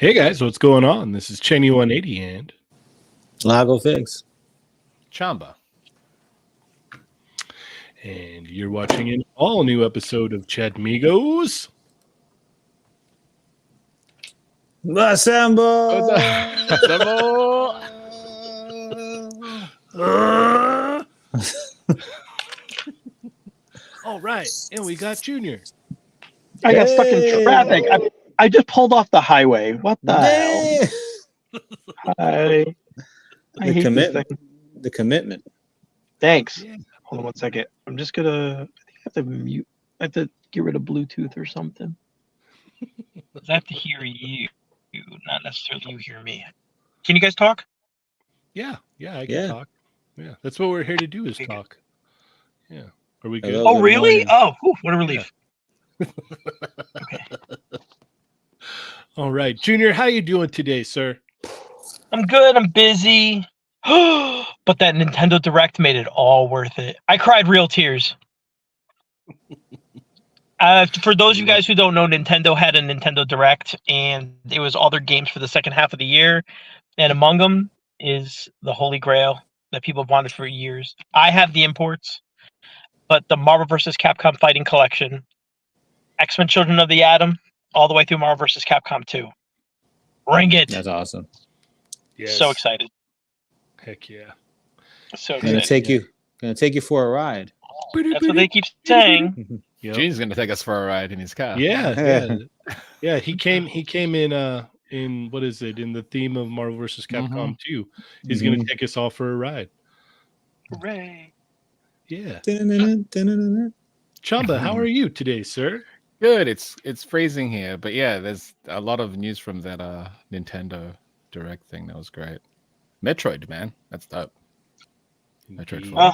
Hey guys, what's going on? This is Cheney 180 and Lago Figs. Chamba. And you're watching an all new episode of Chatmigos. Assemble! All right, and we got Junior. I got stuck in traffic. I just pulled off the highway. What the hell? I hate this thing. The commitment. Thanks. Yeah. Hold on 1 second. I'm just gonna. I think I have to mute. I have to get rid of Bluetooth or something. I have to hear you, not necessarily you hear me. Can you guys talk? Yeah, I can talk. Yeah, that's what we're here to do is talk. Yeah. Are we good? Hello, Oh, really? morning. Oh, what a relief. Okay. All right, Junior, how you doing today, sir? I'm good. I'm busy. But that Nintendo Direct made it all worth it. I cried real tears. For those of you guys who don't know, Nintendo had a Nintendo Direct, and it was all their games for the second half of the year. And among them is the Holy Grail that people have wanted for years. I have the imports, but the Marvel vs. Capcom Fighting Collection, X-Men Children of the Atom, all the way through Marvel vs. Capcom 2. Bring it. That's awesome. Yes. So excited. Heck yeah. So Gonna excited. take you for a ride. That's what they keep saying. Yep. Gene's gonna take us for a ride in his car. Yeah. He came in what is it? In the theme of Marvel vs. Capcom 2. He's gonna take us all for a ride. Hooray. Yeah. Chamba, how are you today, sir? Good. It's freezing here, but yeah, there's a lot of news from that Nintendo Direct thing. That was great. Metroid, man, that's dope. Metroid Indeed. 4.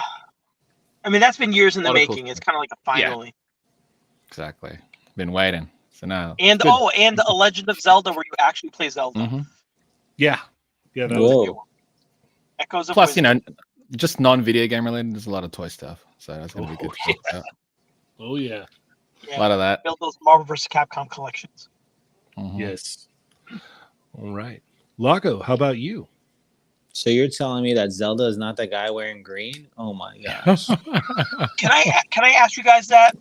I mean, that's been years in the Lot of cool making. It's stuff. kind of like a Yeah. finally. Exactly. Been waiting. So now. And good. and a Legend of Zelda where you actually play Zelda. Mhm. Yeah, that was Whoa. Echoes of Plus, Wisdom. just non-video game related. There's a lot of toy stuff, so that's gonna be good. Oh, To talk about. Oh yeah. Yeah, A lot of that. build those Marvel vs. Capcom collections. Mhm. Yes. All right. Lago, how about you? So you're telling me that Zelda is not the guy wearing green? Oh my gosh. Can I ask you guys that?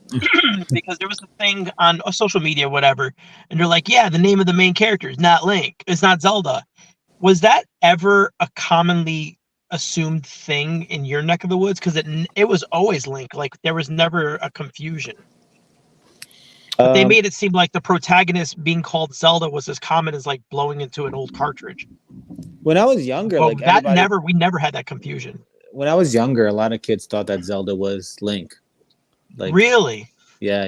Because there was a thing on social media, whatever, and they're like, yeah, the name of the main character is not Link. It's not Zelda. Was that ever a commonly assumed thing in your neck of the woods? Because it was always Link. Like there was never a confusion. But they made it seem like the protagonist being called Zelda was as common as like blowing into an old cartridge. When I was younger, But like everybody, we never had that confusion. when I was younger, a lot of kids thought that Zelda was Link. Like, Really? yeah.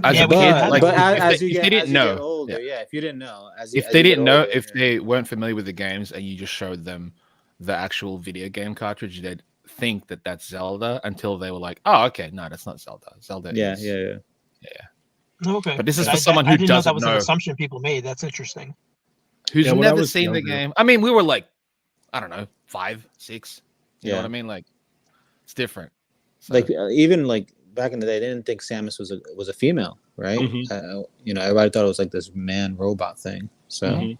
As Yeah, a we kid, had like but that. as you if get they didn't know, older, yeah. if you didn't know, as If as they you get didn't know, older, if yeah. they weren't familiar with the games, and you just showed them the actual video game cartridge, they'd think that that's Zelda until they were like, "Oh, okay, no, that's not Zelda. Zelda yeah, is." yeah. Okay. But this is Yeah. for someone I who didn't know that doesn't was an assumption people made. That's interesting. who's Yeah, when I never was seen the younger- game. I mean, we were like, I don't know, 5, 6. You know Yeah. what I mean? Like, it's different. So, Like even like back in the day, they didn't think Samus was a female, right? Mhm. Everybody thought it was like this man robot thing. So Mhm.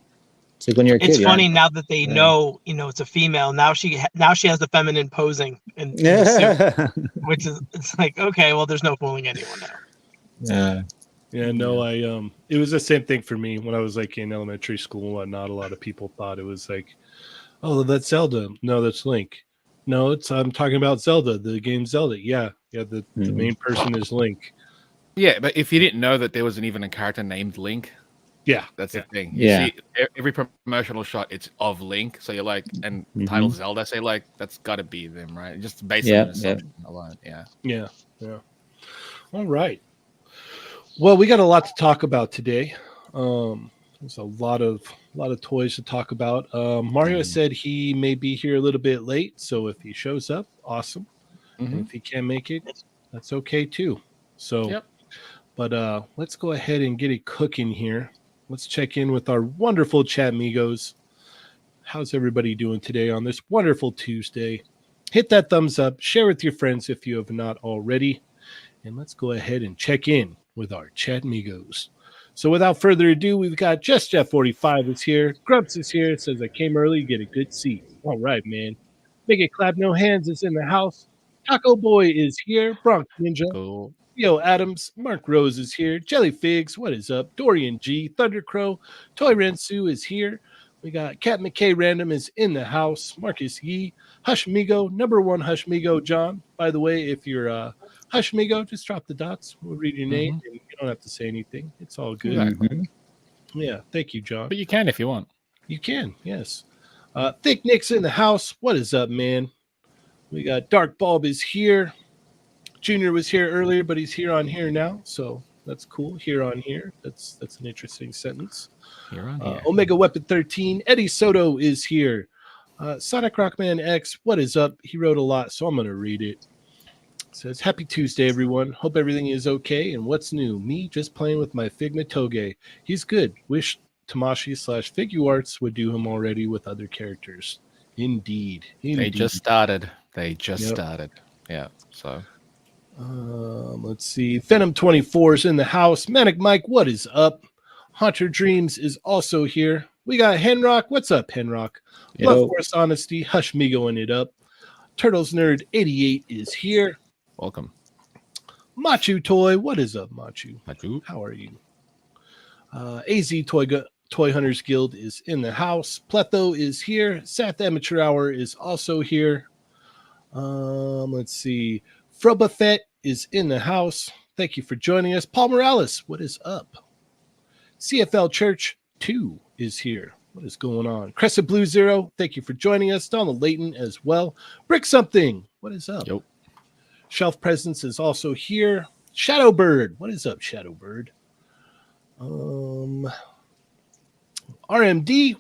it's like when you're a kid. It's you're funny now that they Yeah. know, it's a female. Now she has the feminine posing in the suit, Yeah. which is it's like okay, well, there's no fooling anyone now. Yeah. Yeah, no, it was the same thing for me when I was like in elementary school and whatnot. A lot of people thought it was like, oh, that's Zelda. No, that's Link. No, I'm talking about Zelda, the game Zelda. Yeah, the main person is Link. yeah, but if you didn't know that there wasn't even a character named Link, Yeah, that's the thing. Yeah. You see every promotional shot, it's of Link. So you're like, and Mhm. title Zelda, say like, that's got to be them, right? Just based Yeah, on an assumption alone. Yeah. yeah. All right. Well, we got a lot to talk about today. There's a lot of toys to talk about. Mario said he may be here a little bit late, so if he shows up, awesome. And if he can't make it, that's okay too. So, Yep. But let's go ahead and get it cooking here. Let's check in with our wonderful Chatmigos. How's everybody doing today on this wonderful Tuesday? Hit that thumbs up, share with your friends if you have not already, and let's go ahead and check in with our Chatmigos. So without further ado, we've got Just Jeff 45 is here. Grumps is here. Says I came early, get a good seat. All right, man. Make it clap, no hands is in the house. Taco Boy is here. Bronx Ninja. Cool. Theo Adams. Mark Rose is here. Jelly Figs, what is up? Dorian G. Thundercrow. Toy Rensu is here. We got Cat McKay Random is in the house. Marcus Yee. Hushmigo. Number one Hushmigo, John. By the way, if you're Hushmigo, just drop the dots. We'll read your name. And you don't have to say anything. It's all good. Mhm. Yeah, thank you, John. But you can if you want. You can, yes. Thick Nick's in the house. What is up, man? We got Dark Bulb is here. Junior was here earlier, but he's here on here now, so that's cool. Here on here. That's an interesting sentence. You're on here. Omega Weapon 13. Eddie Soto is here. Sonic Rockman X, what is up? He wrote a lot, so I'm going to read it. It says, Happy Tuesday, everyone. Hope everything is okay. And what's new? Me just playing with my Figma Toge. He's good. Wish Tamashi/Figuarts would do him already with other characters. Indeed. They just started. Yeah. So Let's see. Venom 24 is in the house. Manic Mike, what is up? Haunter Dreams is also here. We got Henrock. What's up, Henrock? Yo. Love Force Honesty. Hushmigoing it up. Turtles Nerd 88 is here. welcome. Machu Toy. What is up, Machu? Machu. How are you? AZ Toy Hunters Guild is in the house. Pletho is here. Sath Amateur Hour is also here. Let's see. Frobafet is in the house. Thank you for joining us. Paul Morales, what is up? CFL Church 2 is here. What is going on? Crescent Blue Zero, thank you for joining us. Donald Layton as well. Brick Something, what is up? Yep. Shelf Presence is also here. Shadowbird. What is up, Shadowbird? RMD.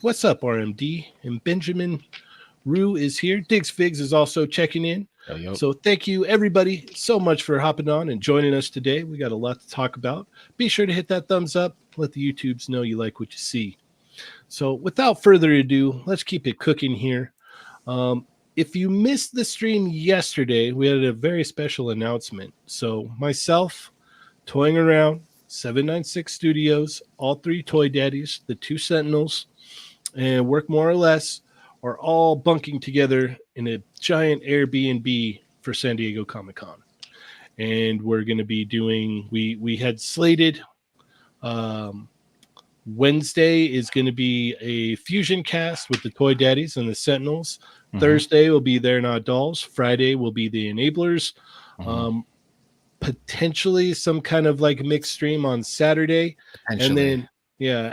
What's up, RMD? And Benjamin Rue is here. Diggs Figs is also checking in. Yo. So thank you, everybody, so much for hopping on and joining us today. We got a lot to talk about. Be sure to hit that thumbs up. Let the YouTubes know you like what you see. So without further ado, let's keep it cooking here. If you missed the stream yesterday, we had a very special announcement. So myself, Toying Around, 796 Studios, all three Toy Daddies, the two Sentinels, and Work More or Less are all bunking together in a giant Airbnb for San Diego Comic-Con. And we're going to be doing, we had slated, Wednesday is going to be a fusion cast with the Toy Daddies and the Sentinels. Mhm. Thursday will be They're Not Dolls. Friday will be the Enablers. Mhm. Potentially some kind of like mixed stream on Saturday. Potentially.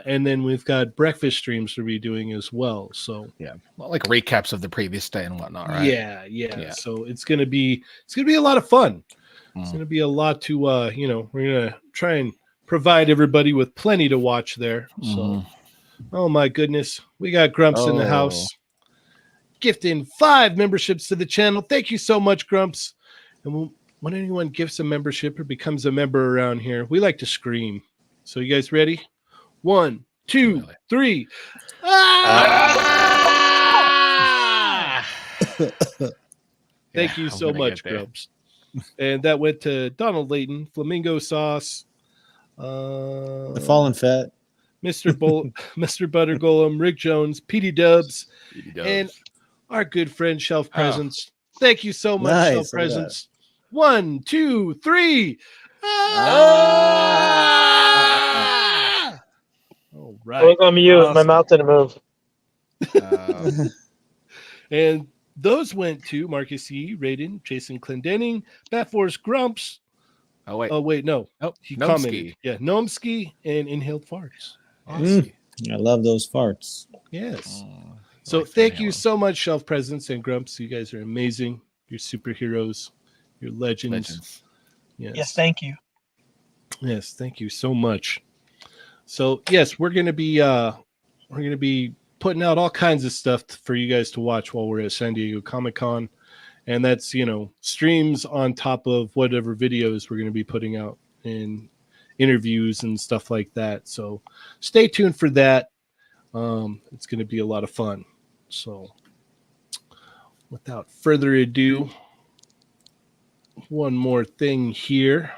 And then we've got breakfast streams to be doing as well. So well, like recaps of the previous day and whatnot, right? Yeah. So it's gonna be a lot of fun. It's Mm. gonna be a lot to we're gonna try and provide everybody with plenty to watch there. So Mhm. oh my goodness, we got Grumps in the house, gifting 5 memberships to the channel. Thank you so much, Grumps. And when anyone gifts a membership or becomes a member around here, we like to scream. So you guys ready? 1, 2, Really? 3. Thank you I'm so gonna much, get there. Grumps. And that went to Donald Layton, Flamingo Sauce, The Fallen Fat. Mr. Mr. Butter Golem, Rick Jones, PD Dubs, and our good friend Shelf Presence. Thank you so much, Nice, Shelf look at that. Presence. 1, 2, 3. All I right. was on mute. My Awesome. mouth didn't move. And those went to Marcus E., Raiden, Jason Clendenning, Batforce Grumps. Oh wait. Oh, wait, no. Nope. He Nomsky. commented. Yeah, Nomsky and Inhaled Farts. Awesome. I love those farts. Yes. Mm, So like thank you Inhaler. so much, Shelf Presence and Grumps. You guys are amazing. You're superheroes. You're legends. Legends. Yes, thank you. Yes, thank you so much. So yes, we're gonna be putting out all kinds of stuff for you guys to watch while we're at San Diego Comic-Con. And that's, streams on top of whatever videos we're gonna be putting out in interviews and stuff like that. So stay tuned for that. It's gonna be a lot of fun. So without further ado, one more thing here.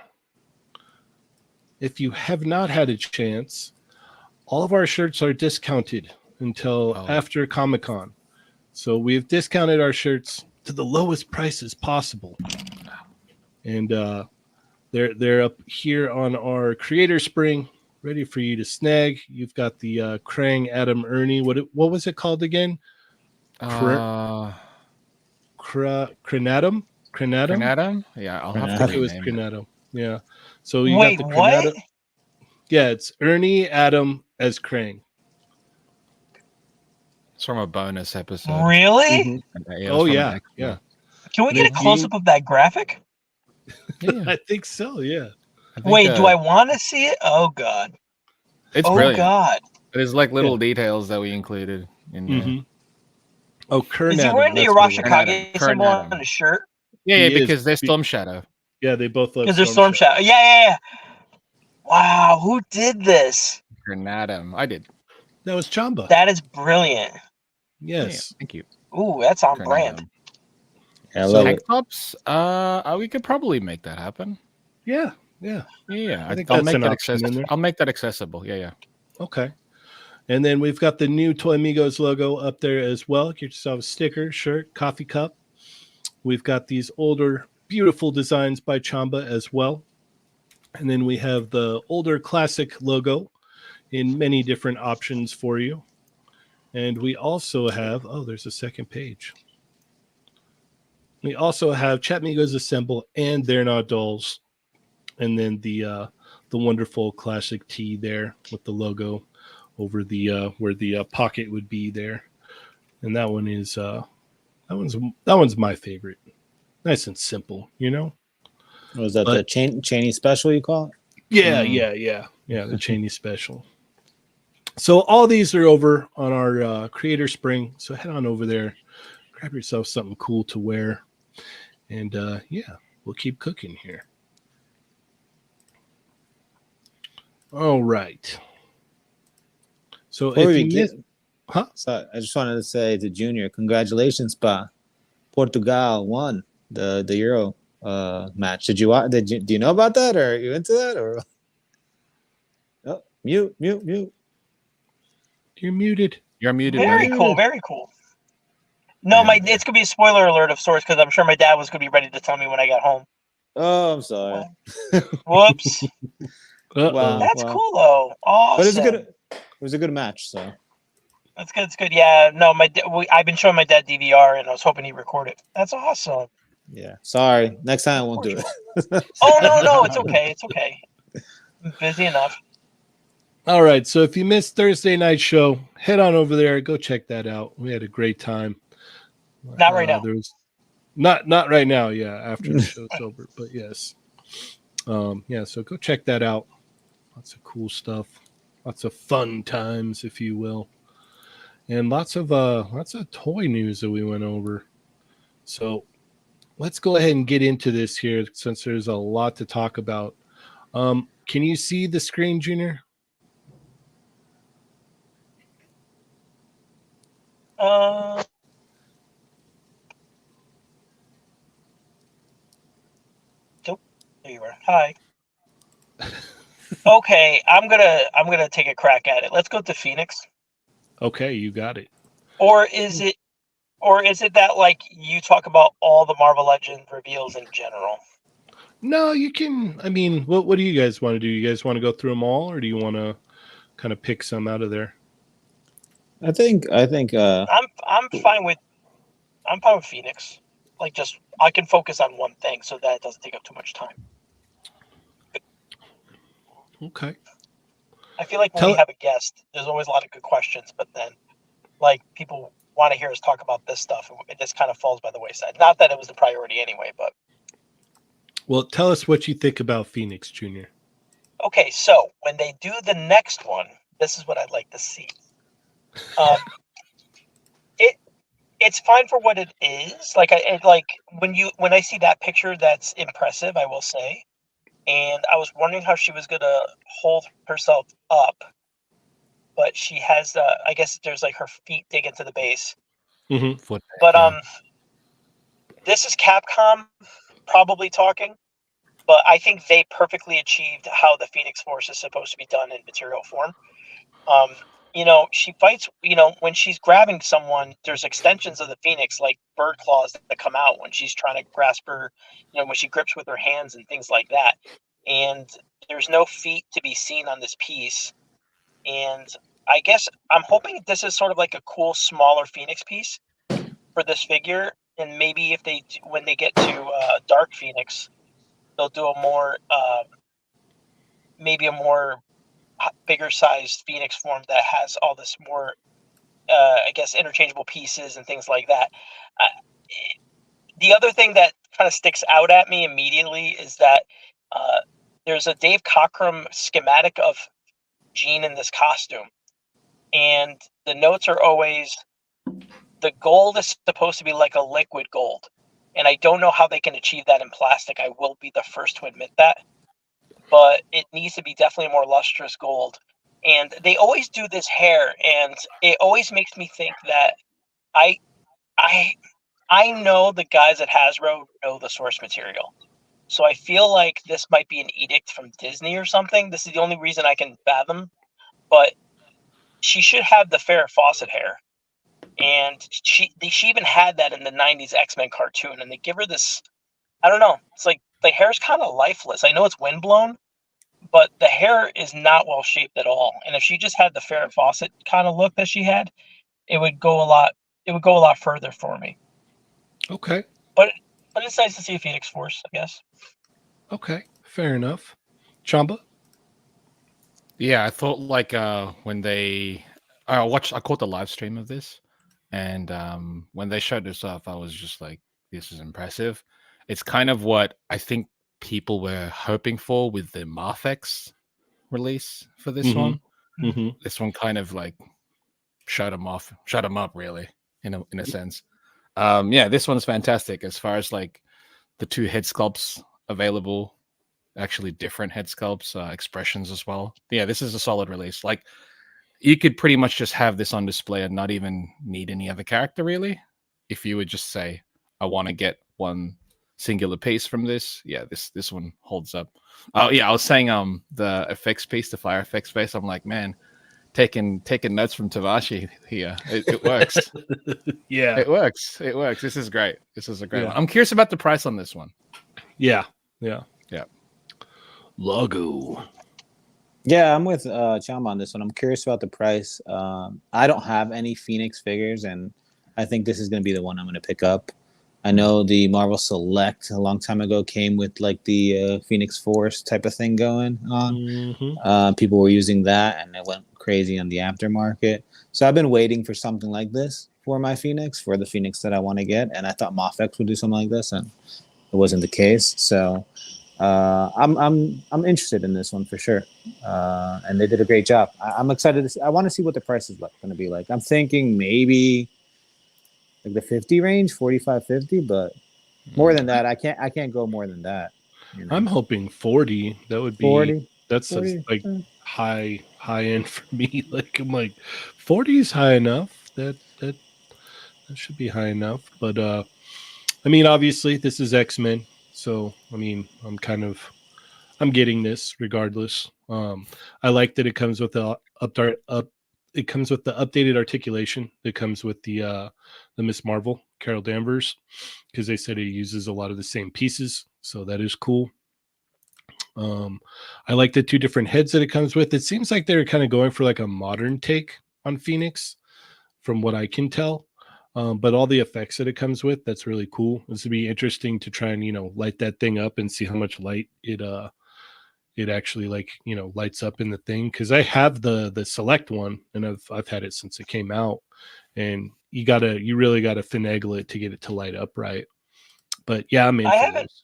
If you have not had a chance, all of our shirts are discounted until after Comic-Con. So we've discounted our shirts to the lowest prices possible. And they're up here on our Creator Spring, ready for you to snag. You've got the Krang Adam Ernie. What was it called again? Cranatum? Cranatum? Yeah, I'll have I to think it was rename it. Cranatum. Yeah. So you Wait, got the what? Cranatum. Yeah, it's Ernie Adam as Krang. It's from a bonus episode. Really? Mhm. It was Oh from yeah, an extra. yeah. Can we And get a then close up of that graphic? Yeah. I think so. Yeah. I think, Wait, do I want to see it? Oh God. It's Oh brilliant. God. There's like little details that we included in there. Mm-hmm. Oh, Kern Is he Adam. wearing the that's what it was. Arashikage symbol Kurnatum. on his shirt? Yeah, He is. because they're Storm Shadow. Yeah, they both love Because they're Storm Shadow. Yeah. Wow, who did this? Kurnatum. I did. That was Chamba. That is brilliant. Yes. Yeah, thank you. Ooh, that's on brand. Kurnatum. I love Tank it. tops? We could probably make that happen. Yeah. Yeah. I think I'll that's make an that option in there. I'll make that accessible. Yeah. Okay. And then we've got the new Chatmigos logo up there as well. Get yourself a sticker, shirt, coffee cup. We've got these older, beautiful designs by Chamba as well. And then we have the older classic logo in many different options for you. And we also have, there's a second page. We also have Chatmigos Assemble and They're Not Dolls. And then the wonderful classic tee there with the logo over the where the pocket would be there. And that one is that one's my favorite. Nice and simple, Was that But- the Cheney special you call it? Yeah, Mm. yeah, the Cheney special. So all these are over on our Creator Spring. So head on over there, grab yourself something cool to wear, and yeah, we'll keep cooking here. All right. So Before if we you missed, begin, huh? so I just wanted to say to Junior, congratulations, Pa. Portugal won the Euro match. Did you watch? Do you know about that, or are you into that, or? Oh, mute. You're muted. You're muted, Very buddy. cool. Very cool. No, Yeah. it's gonna be a spoiler alert of sorts because I'm sure my dad was gonna be ready to tell me when I got home. Oh, I'm sorry. Whoops. Uh-oh. That's Wow. cool though. Awesome. But it was a good match. So That's good. It's good. Yeah. No, I've been showing my dad DVR, and I was hoping he'd record it. That's awesome. yeah, sorry. Next time I won't do it. Oh no, it's okay. It's okay. I'm busy enough. All right. So if you missed Thursday night show, head on over there. Go check that out. We had a great time. Not right now. There was not right now. Yeah, after the show's over. But yes. Yeah. So go check that out. Lots of cool stuff. Lots of fun times, if you will, and lots of toy news that we went over. So let's go ahead and get into this here since there's a lot to talk about. Can you see the screen, Junior? Nope. There you are. Hi. Okay, I'm gonna take a crack at it. Let's go to Phoenix. Okay, you got it. Or is it that like you talk about all the Marvel Legends reveals in general? No, you can. I mean, what do you guys want to do? You guys want to go through them all, or do you want to kind of pick some out of there? I think. I'm fine with Phoenix. Like just I can focus on one thing so that it doesn't take up too much time. Okay. I feel like when we have a guest, there's always a lot of good questions, but then like people want to hear us talk about this stuff, and it just kind of falls by the wayside. Not that it was the priority anyway, but Well, tell us what you think about Phoenix, Junior. okay. So when they do the next one, this is what I'd like to see. It's fine for what it is. Like when I see that picture, that's impressive, I will say. And I was wondering how she was gonna hold herself up, but she has I guess there's like her feet dig into the base. Mm-hmm. Foot, But yeah. this is Capcom probably talking, but I think they perfectly achieved how the Phoenix Force is supposed to be done in material form. She fights, when she's grabbing someone, there's extensions of the Phoenix, like bird claws that come out when she's trying to grasp her, when she grips with her hands and things like that. And there's no feet to be seen on this piece. And I guess I'm hoping this is sort of like a cool, smaller Phoenix piece for this figure. And maybe when they get to Dark Phoenix, they'll do maybe a more bigger sized Phoenix form that has all this more, I guess, interchangeable pieces and things like that. The other thing that kind of sticks out at me immediately is that there's a Dave Cockrum schematic of Jean in this costume, and the notes are always the gold is supposed to be like a liquid gold, and I don't know how they can achieve that in plastic. I will be the first to admit that, but it needs to be definitely more lustrous gold. And they always do this hair, and it always makes me think that I know the guys at Hasbro know the source material. So I feel like this might be an edict from Disney or something. This is the only reason I can fathom. But she should have the Farrah Fawcett hair. And she even had that in the 90s X-Men cartoon. And they give her this, I don't know. It's like the hair's kind of lifeless. I know it's windblown, but the hair is not well shaped at all. And if she just had the Farrah Fawcett kind of look that she had, it would go a lot further for me. Okay. But it's nice to see a Phoenix Force, I guess. Okay. Fair enough. Chamba? Yeah, I thought like when I caught the live stream of this, and when they showed this off, I was just like, this is impressive. It's kind of what I think people were hoping for with the Marthex release for this Mhm. one. Mm-hmm. This one kind of like shut them up really in a sense. Yeah, this one's fantastic as far as like the two head sculpts available, actually different head sculpts, expressions as well. Yeah, this is a solid release. Like you could pretty much just have this on display and not even need any other character really. If you would just say, I want to get one singular piece from this, yeah, this one holds up. Oh yeah, I was saying the effects piece, the fire effects piece, I'm like, man, taking notes from Tavashi here. It works. Yeah. It works. It works. This is great. This is a great Yeah. one. I'm curious about the price on this one. Yeah. Yeah. Yeah. Lago. Yeah, I'm with Chamba on this one. I'm curious about the price. I don't have any Phoenix figures, and I think this is going to be the one I'm going to pick up. I know the Marvel Select a long time ago came with like the Phoenix Force type of thing going on. Mm-hmm. People were using that, and it went crazy on the aftermarket. So I've been waiting for something like this for my Phoenix, for the Phoenix that I want to get, and I thought Mofex would do something like this, and it wasn't the case. So I'm interested in this one for sure, and they did a great job. I'm excited to see. I want to see what the price is going to be like. I'm thinking maybe like the 50 range, 45, 50, but more than that, I can't go more than that. You know? I'm hoping 40. That would be 40, that's 40, like high end for me. Like I'm like 40 is high enough. That should be high enough. But I mean, obviously this is X-Men, so I mean, I'm getting this regardless. I like that it comes with the it comes with the updated articulation. It comes with the Miss Marvel, Carol Danvers, because they said it uses a lot of the same pieces, so that is cool. I like the two different heads that it comes with. It seems like they're kind of going for like a modern take on Phoenix, from what I can tell. But all the effects that it comes with, that's really cool. This would be interesting to try and light that thing up and see how much light it actually lights up in the thing, because I have the select one and I've had it since it came out, and you really gotta finagle it to get it to light up right. But yeah, I'm in I for haven't. this.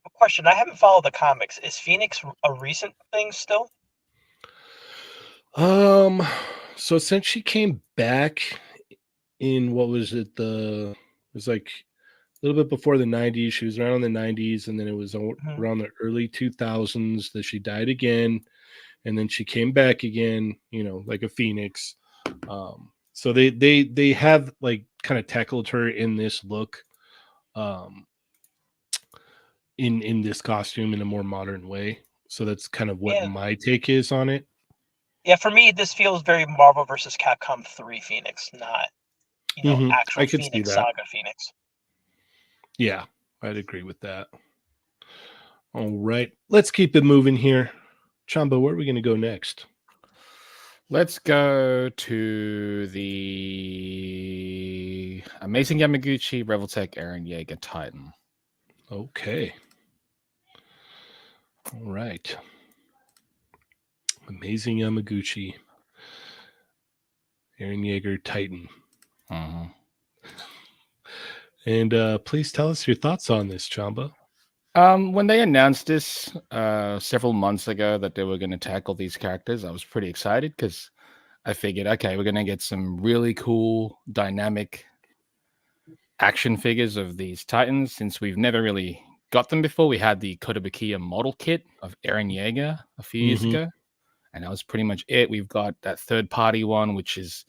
A question. I haven't followed the comics. Is Phoenix a recent thing still? So since she came back in, what was it? It was like a little bit before the 90s. She was around in the 90s, and then it was around the early 2000s that she died again, and then she came back again, like a phoenix. So they have like kind of tackled her in this look, in this costume in a more modern way. So that's kind of what Yeah. my take is on it. Yeah, for me, this feels very Marvel versus Capcom 3 Phoenix, not actual I could see Phoenix that. Saga Phoenix. Yeah, I'd agree with that. All right, let's keep it moving here. Chamba, where are we going to go next? Let's go to the Amazing Yamaguchi Revoltech Eren Yeager Titan. Okay. All right. Amazing Yamaguchi Eren Yeager Titan. Mm-hmm. And please tell us your thoughts on this, Chamba. When they announced this several months ago that they were going to tackle these characters, I was pretty excited because I figured, okay, we're going to get some really cool, dynamic action figures of these Titans, since we've never really got them before. We had the Kotobukiya model kit of Eren Yeager a few years ago, and that was pretty much it. We've got that third-party one, which is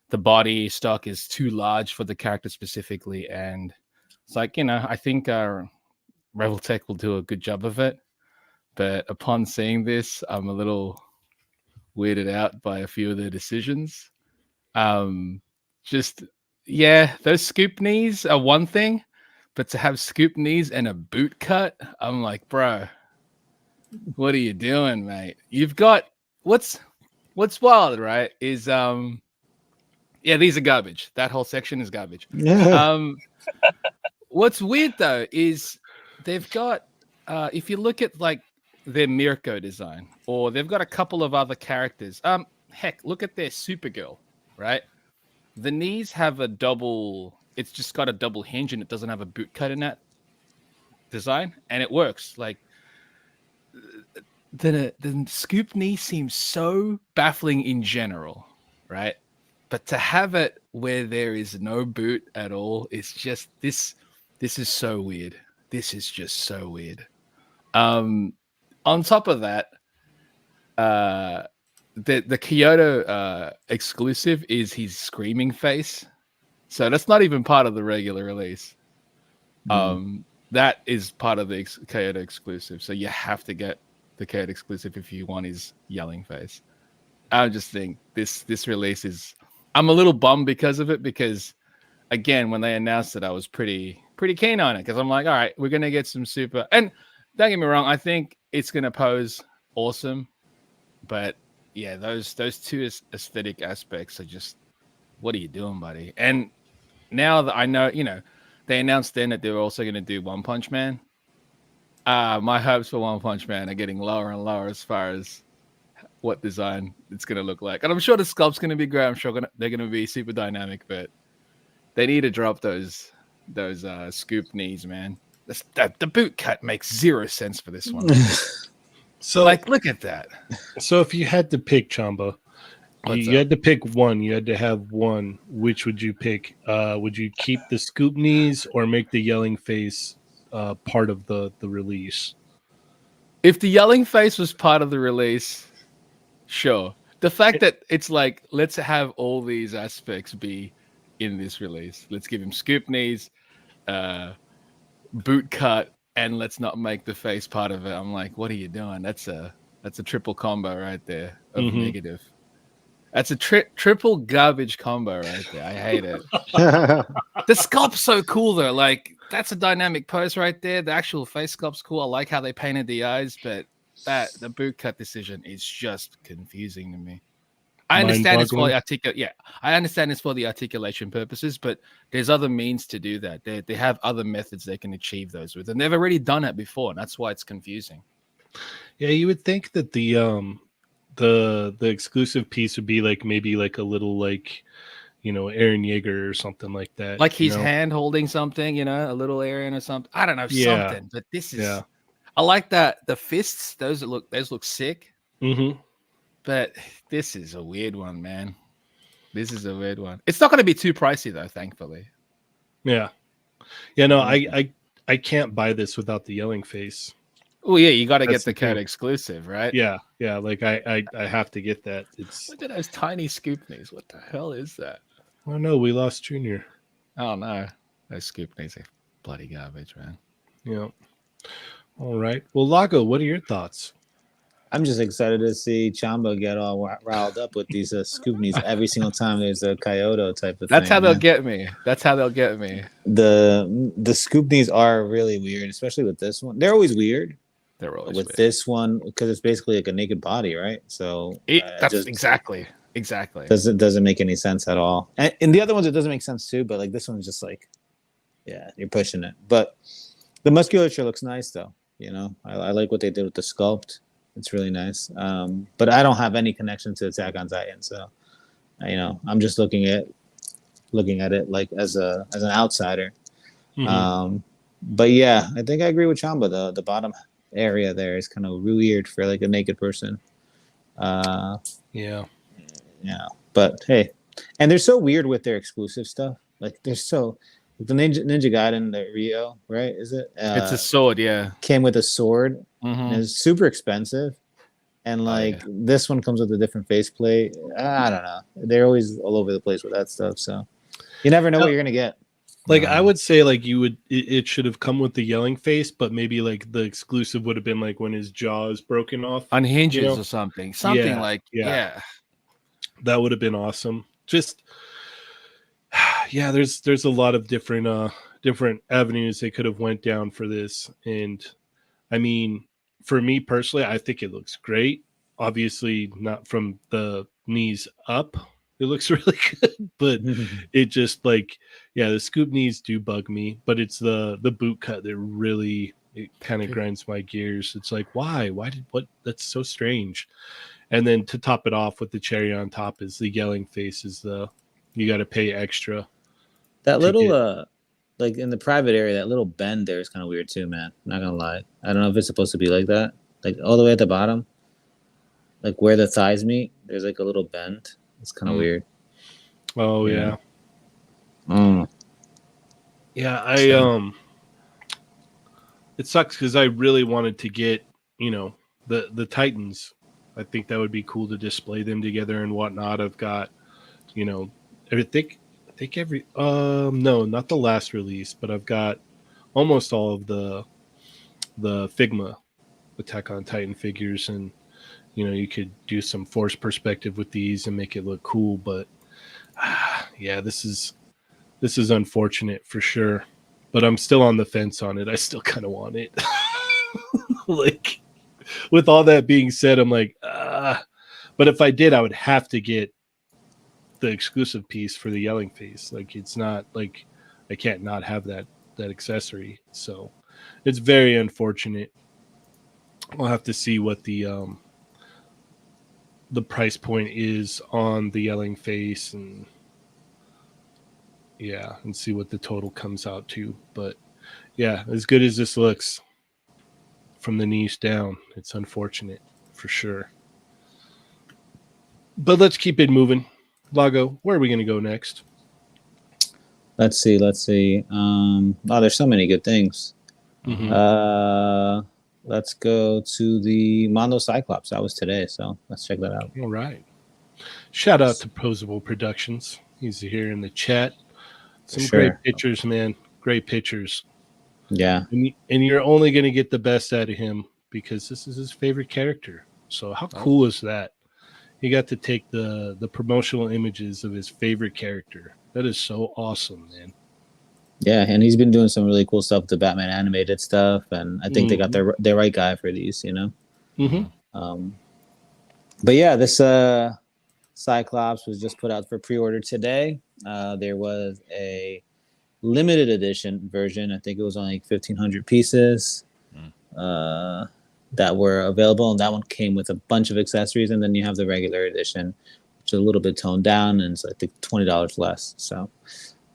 the body stock is too large for the character specifically, and it's like, I think Revoltech will do a good job of it. But upon seeing this, I'm a little weirded out by a few of their decisions. Those scoop knees are one thing, but to have scoop knees and a boot cut, I'm like, bro, what are you doing, mate? You've got what's wild, right? Is these are garbage. That whole section is garbage. What's weird though is they've got if you look at like their Mirko design, or they've got a couple of other characters. Heck, look at their Supergirl, right? The knees have it's just got a double hinge and it doesn't have a boot cut in it. design, and it works. Like the scoop knee seems so baffling in general, right? But to have it where there is no boot at all, it's just this. This is so weird. This is just so weird. On top of that, the Kyoto exclusive is his screaming face, so that's not even part of the regular release. That is part of the Kyoto exclusive, so you have to get the Kyoto exclusive if you want his yelling face. I just think this release is. I'm a little bummed because of it, because again, when they announced it, I was pretty keen on it, because I'm like, all right, we're gonna get some super. And don't get me wrong, I think it's gonna pose awesome, but yeah, those two aesthetic aspects are just, what are you doing, buddy? And now that I know, they announced then that they were also gonna do One Punch Man. My hopes for One Punch Man are getting lower and lower as far as what design it's gonna look like. And I'm sure the sculpt's gonna be great. I'm sure they're gonna be super dynamic, but they need to drop those scoop knees, man. The boot cut makes zero sense for this one. So, like, look at that. So if you had to pick, Chamba, you had to pick one. You had to have one. Which would you pick? Would you keep the scoop knees or make the yelling face part of the release? If the yelling face was part of the release, sure. The fact that it's like, let's have all these aspects be in this release. Let's give him scoop knees, boot cut, and let's not make the face part of it. I'm like, what are you doing? That's a triple combo right there of negative. That's a triple garbage combo right there. I hate it. The sculpt's so cool though. Like, that's a dynamic pose right there. The actual face sculpt's cool. I like how they painted the eyes, but the boot cut decision is just confusing to me. I understand it's for the I understand it's for the articulation purposes, but there's other means to do that. They have other methods they can achieve those with, and they've already done it before, and that's why it's confusing. Yeah, you would think that the exclusive piece would be like maybe like a little like, Aaron Yeager or something like that. Like he's hand holding something, a little Aaron or something. I don't know, something. But this is I like that the fists, those look sick. Mm-hmm. But this is a weird one, man. This is a weird one. It's not going to be too pricey though, thankfully. Yeah. Yeah, no, I can't buy this without the yelling face. Oh yeah, you got to get the code exclusive, right? Yeah, like I have to get that. Look at those tiny scoop knees. What the hell is that? Oh no, we lost Junior. Oh no, those scoop knees are bloody garbage, man. Yeah. All right. Well, Lago, what are your thoughts? I'm just excited to see Chamba get all riled up with these scoop knees every single time there's a Kyoto type of That's thing. How they'll get me. That's how they'll get me. The scoop knees are really weird, especially with this one. They're always weird. They're always with weird. This one, because it's basically like a naked body, right? So that's exactly. Doesn't make any sense at all. And the other ones, it doesn't make sense too. But like this one's just like, yeah, you're pushing it. But the musculature looks nice though. I like what they did with the sculpt. It's really nice. But I don't have any connection to Attack on Titan, so I'm just looking at it like as an outsider. Mm-hmm. But yeah, I think I agree with Chamba. The bottom area there is kind of weird for like a naked person. Yeah. But hey, and they're so weird with their exclusive stuff. Like they're so. The Ninja Gaiden, the Rio, right? Is it? It's a sword, yeah. Came with a sword. Mm-hmm. And it's super expensive. And this one comes with a different faceplate. I don't know. They're always all over the place with that stuff. So you never know what you're gonna get. Like I would say, like it should have come with the yelling face, but maybe like the exclusive would have been like when his jaw is broken off, unhinges or something. Something that would have been awesome. Just. Yeah, there's a lot of different avenues they could have went down for this, and I mean, for me personally, I think it looks great. Obviously, not from the knees up, it looks really good, but it just the scoop knees do bug me, but it's the boot cut that really kind of grinds my gears. It's like why that's so strange, and then to top it off with the cherry on top is the yelling face is the. You got to pay extra. That little like in the private area, that little bend there is kind of weird too, man. Not gonna lie. I don't know if it's supposed to be like that. Like all the way at the bottom, like where the thighs meet, there's like a little bend. It's kind of weird. Oh Yeah. yeah. Mm. Yeah, So- it sucks because I really wanted to get, the Titans. I think that would be cool to display them together and whatnot. I've got, I think every no, not the last release, but I've got almost all of the Figma Attack on Titan figures, and you could do some force perspective with these and make it look cool. But yeah, this is unfortunate for sure. But I'm still on the fence on it. I still kind of want it. Like, with all that being said, I'm like, but if I did, I would have to get the exclusive piece for the yelling face. Like, it's not like I can't not have that accessory. So it's very unfortunate. We'll have to see what the price point is on the yelling face, and and see what the total comes out to. But yeah, as good as this looks from the knees down, it's unfortunate for sure. But let's keep it moving. Lago, where are we going to go next? Let's see. There's so many good things. Mhm. Let's go to the Mondo Cyclops. That was today, so let's check that out. All right. Shout out to Posable Productions. He's here in the chat. Some great pictures, man. Great pictures. Yeah. And you're only going to get the best out of him because this is his favorite character. So how cool is that? He got to take the promotional images of his favorite character. That is so awesome, man. Yeah, and he's been doing some really cool stuff with the Batman animated stuff, and I think they got their right guy for these, But yeah, this Cyclops was just put out for pre-order today. There was a limited edition version. I think it was only 1,500 pieces that were available, and that one came with a bunch of accessories. And then you have the regular edition, which is a little bit toned down, and it's I think $20 less. So,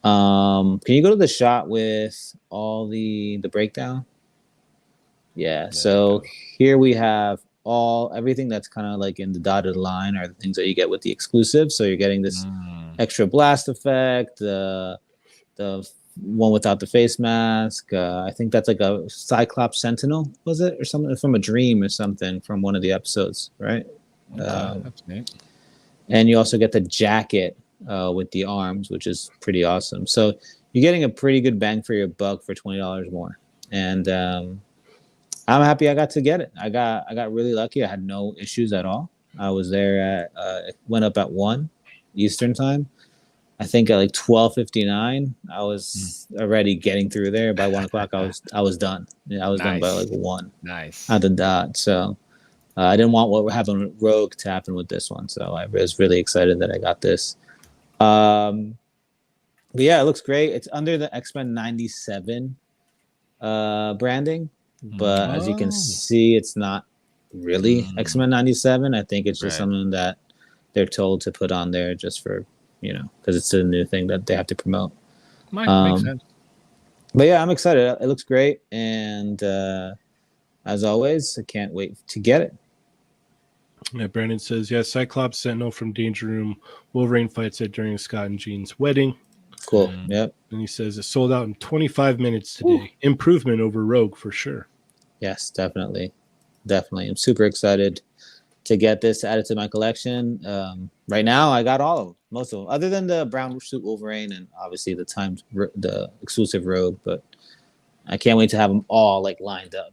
can you go to the shot with all the breakdown? Yeah. So here we have everything that's kind of like in the dotted line are the things that you get with the exclusive. So you're getting this extra blast effect, the one without the face mask. I think that's like a Cyclops Sentinel, was it, or something from a dream or something from one of the episodes, right? That's neat. And you also get the jacket with the arms, which is pretty awesome. So you're getting a pretty good bang for your buck for $20 more, and I'm happy I got to get it. I got really lucky. I had no issues at all. I was there went up at 1 Eastern time. I think at like 12:59, I was already getting through there. By 1 o'clock, I was done. Yeah, I was done by like 1. Nice. At the dot. So I didn't want what happened with Rogue to happen with this one. So I was really excited that I got this. But yeah, it looks great. It's under the X-Men 97 branding. But as you can see, it's not really X-Men 97. I think it's just something that they're told to put on there just for, because it's a new thing that they have to promote. Makes sense. But yeah, I'm excited. It looks great. And as always, I can't wait to get it. Yeah, Brandon says, Cyclops Sentinel from Danger Room. Wolverine fights it during Scott and Jean's wedding. Cool. Yep. And he says it sold out in 25 minutes today. Improvement over Rogue for sure. Yes, definitely. I'm super excited to get this added to my collection. Right now, I got all of them, most of them, other than the brown suit Wolverine and obviously the exclusive Rogue. But I can't wait to have them all like lined up.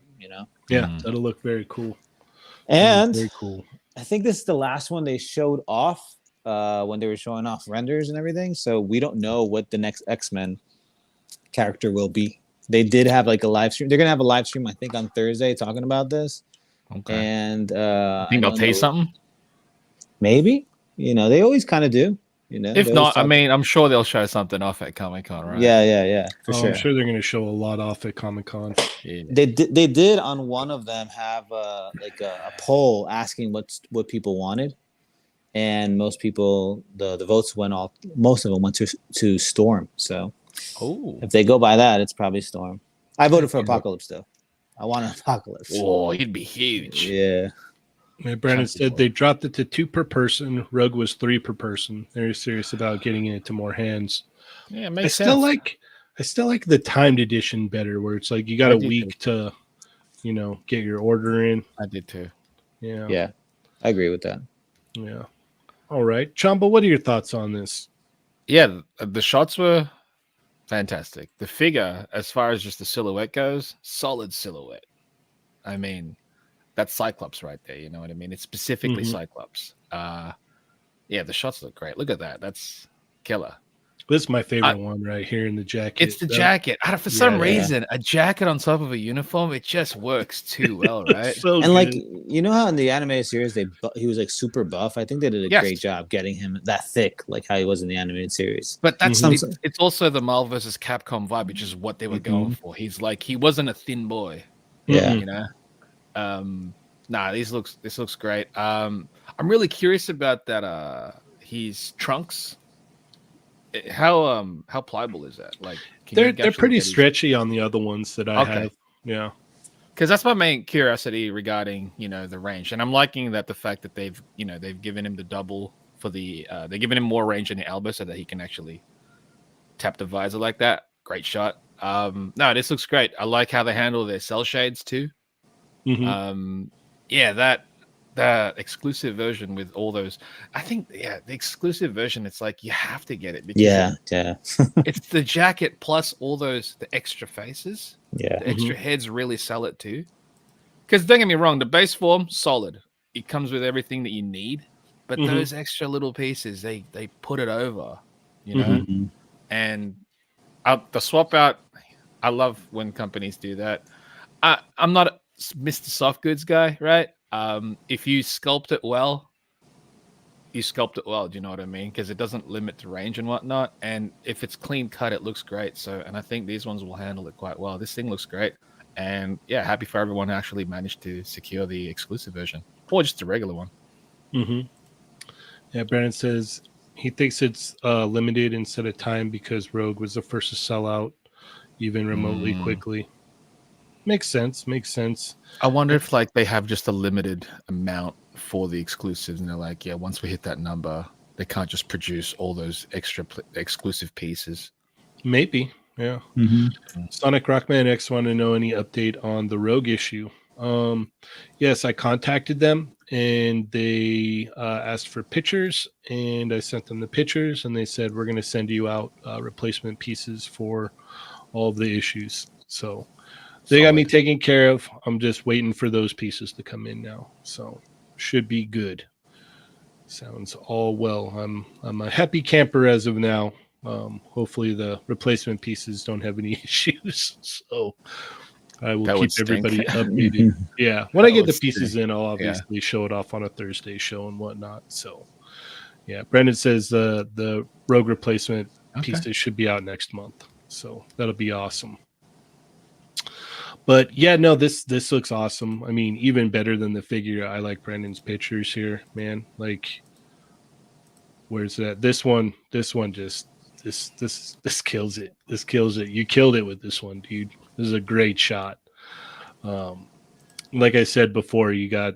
Yeah, that'll look very cool. And very cool. I think this is the last one they showed off when they were showing off renders and everything. So we don't know what the next X-Men character will be. They did have like a live stream. They're gonna have a live stream, I think, on Thursday talking about this. Okay. And I think they'll taste something. Maybe. They always kind of do. If not, I mean, I'm sure they'll show something off at Comic-Con, right? Yeah, for sure. I'm sure they're going to show a lot off at Comic-Con. Yeah. They did on one of them have like a poll asking what people wanted, and most people the votes went most of them went to Storm. So Oh, If they go by that, it's probably Storm. I voted for Apocalypse though. I want an Apocalypse. oh, he'd be huge. Yeah. Yeah, Brandon Chunky said boy. they dropped it to 2 per person. Rogue was 3 per person. They're serious about getting it to more hands. Yeah, it I makes still sense. like the timed edition better, where it's like you got I a did week to, get your order in. I did too. Yeah. Yeah. I agree with that. Yeah. All right. Chamba, what are your thoughts on this? Yeah, the shots were fantastic. The figure, as far as just the silhouette goes, solid silhouette. I mean, that's Cyclops right there. You know what I mean? It's specifically Mhm. Cyclops. Yeah, the shots look great. Look at that. That's killer. This is my favorite one right here in the jacket. It's the jacket. For some Yeah. reason, a jacket on top of a uniform, it just works too well, right? So And like, good. you know how in the animated series he was like super buff. I think they did a Yes. great job getting him that thick, like how he was in the animated series. But that's Mhm. it's also the Marvel versus Capcom vibe, which is what they were going for. He's like, he wasn't a thin boy, Yeah. you know. Nah, this looks great. I'm really curious about that. His trunks. How pliable is that? Like, can you They're actually pretty get his- stretchy on the other ones that I Okay. have. Yeah. Because that's my main curiosity regarding the range, and I'm liking that the fact that they've given him the double for the they're giving him more range in the elbow so that he can actually tap the visor like that. Great shot. No, this looks great. I like how they handle their cell shades too. Mhm. Yeah, that exclusive version with all those. I think the exclusive version. It's like you have to get it because Yeah. it's the jacket plus all the extra faces. Yeah. The extra heads really sell it too. Because don't get me wrong, the base form solid. It comes with everything that you need, but Mhm. those extra little pieces they put it over, you know. Mhm. And the swap out, I love when companies do that. I'm not a Mr. Soft Goods guy, right? If you sculpt it well, you sculpt it well. Do you know what I mean? Because it doesn't limit the range and whatnot. And if it's clean cut, it looks great. So, and I think these ones will handle it quite well. This thing looks great. And yeah, happy for everyone who actually managed to secure the exclusive version or just the regular one. Mhm. Yeah, Brandon says he thinks it's limited instead of time because Rogue was the first to sell out even remotely quickly. Makes sense. I wonder if like they have just a limited amount for the exclusives, and they're like, yeah, once we hit that number, they can't just produce all those extra exclusive pieces. Maybe. Yeah. Sonic Rockman X want to know any update on the Rogue issue. Yes, I contacted them and they asked for pictures, and I sent them the pictures, and they said we're going to send you out replacement pieces for all of the issues. So they got me taken care of. I'm just waiting for those pieces to come in now. So should be good. Sounds all well. I'm a happy camper as of now. Hopefully the replacement pieces don't have any issues. So I will That would keep stink. everybody updated. Yeah. When I That get the would pieces stink. in, I'll obviously show it off on a Thursday show and whatnot. So yeah, Brendan says the Rogue replacement pieces should be out next month. So that'll be awesome. But yeah, no, this looks awesome. I mean, even better than the figure. I like Brendan's pictures here, man. Like, where's that? This one just this kills it. This kills it. You killed it with this one, dude. This is a great shot. Like I said before, you got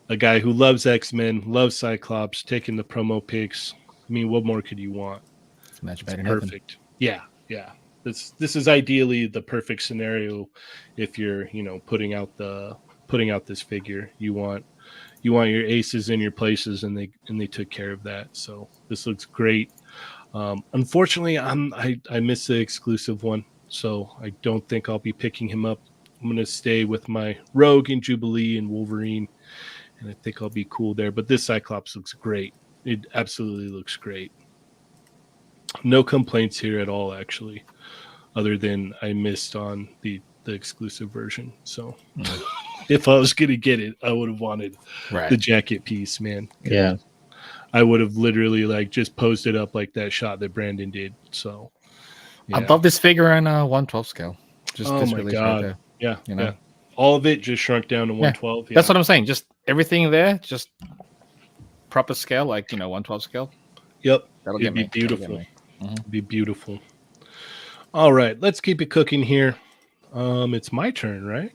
a guy who loves X-Men, loves Cyclops, taking the promo pics. I mean, what more could you want? It's perfect. Yeah. This is ideally the perfect scenario if you're, putting out this figure. You want your aces in your places, and they took care of that. So this looks great. Unfortunately, I missed the exclusive one, so I don't think I'll be picking him up. I'm gonna stay with my Rogue and Jubilee and Wolverine, and I think I'll be cool there. But this Cyclops looks great. It absolutely looks great. No complaints here at all, actually, other than I missed on the exclusive version. So if I was going to get it, I would have wanted the jacket piece, man. Yeah. I would have literally just posed it up like that shot that Brandon did. So I love this figure in 1/12 scale. Just oh this my release God. right there. Yeah. You know? Yeah. All of it just shrunk down to 112. Yeah. That's what I'm saying. Just everything there, just proper scale, 1/12 scale. Yep. That'll It'd get be me. beautiful. It'd be beautiful. All right, let's keep it cooking here. It's my turn, right?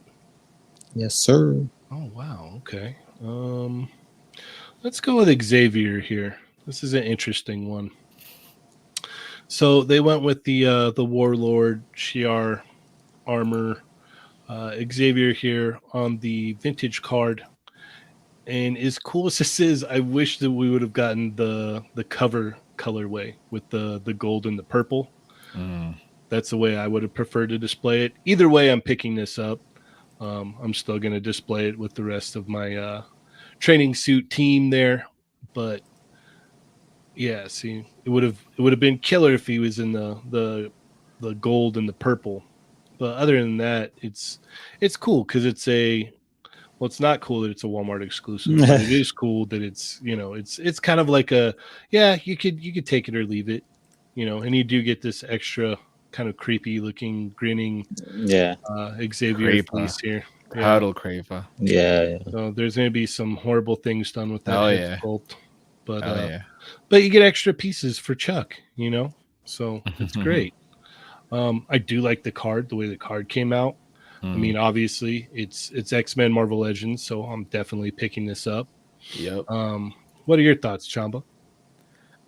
Yes, sir. Oh wow, okay. Let's go with Xavier here. This is an interesting one. So they went with the Warlord Shiar armor, Xavier here on the vintage card. And as cool as this is, I wish that we would have gotten the cover colorway with the gold and the purple. That's the way I would have preferred to display it. Either way, I'm picking this up. I'm still going to display it with the rest of my training suit team there. But yeah, see, it would have been killer if he was in the gold and the purple. But other than that, it's cool because it's not cool that it's a Walmart exclusive, but it is cool that it's kind of like you could take it or leave it, and you do get this extra kind of creepy looking grinning Xavier Creeper. fleece here. Turtle creeper. Yeah. So there's going to be some horrible things done with that head sculpt, but you get extra pieces for Chuck, so it's great. I do like the card, the way the card came out. I mean, obviously, it's X-Men Marvel Legends, so I'm definitely picking this up. Yep. What are your thoughts, Chamba?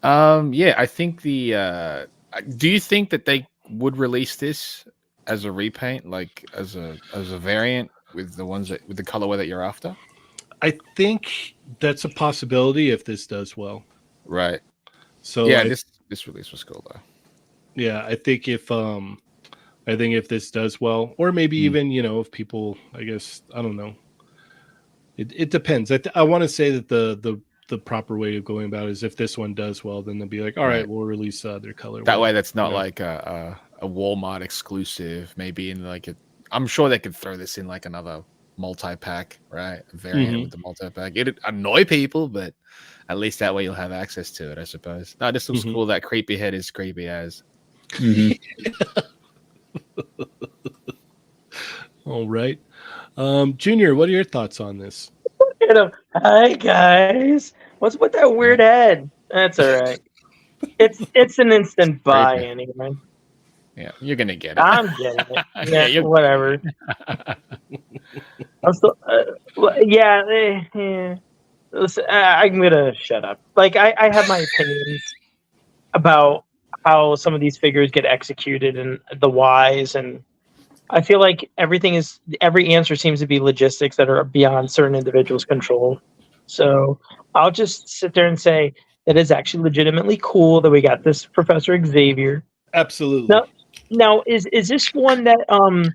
Yeah, I think do you think that they would release this as a repaint, like as a variant with with the colorway that you're after? I think that's a possibility if this does well. Right. So yeah, this release was cool though. Yeah, I think if this does well, or maybe even if people, I guess, I don't know. It depends. I want to say that the proper way of going about it is if this one does well, then they'll be like, all right, we'll release their color. That way, that's not like a Walmart exclusive. Maybe in I'm sure they could throw this in like another multi-pack, right? A variant with the multi-pack. It'd annoy people, but at least that way you'll have access to it, I suppose. No, this looks cool. That creepy head is creepy as. All right. Junior, what are your thoughts on this? Hi guys. What's with that weird head? That's all right. It's an instant buy anyway. Yeah, you're gonna get it. I'm getting it. Yeah, whatever. I'm still, yeah. Listen, I'm gonna shut up. Like I have my opinions about how some of these figures get executed and the whys, and I feel like every answer seems to be logistics that are beyond certain individuals' control. So I'll just sit there and say that is actually legitimately cool that we got this Professor Xavier. Absolutely. Now is this one that I'm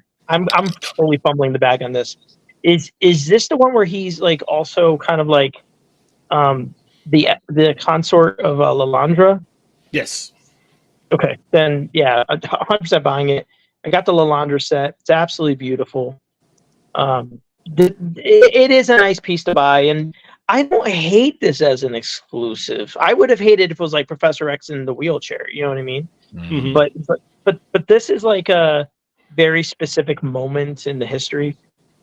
totally fumbling the bag on this. Is this the one where he's like also kind of like the consort of Lalandra? Yes. Okay, then yeah, 100% buying it. I got the Lalandra set. It's absolutely beautiful. It is a nice piece to buy, and I don't hate this as an exclusive. I would have hated if it was like Professor X in the wheelchair. You know what I mean? Mm-hmm. But this is like a very specific moment in the history,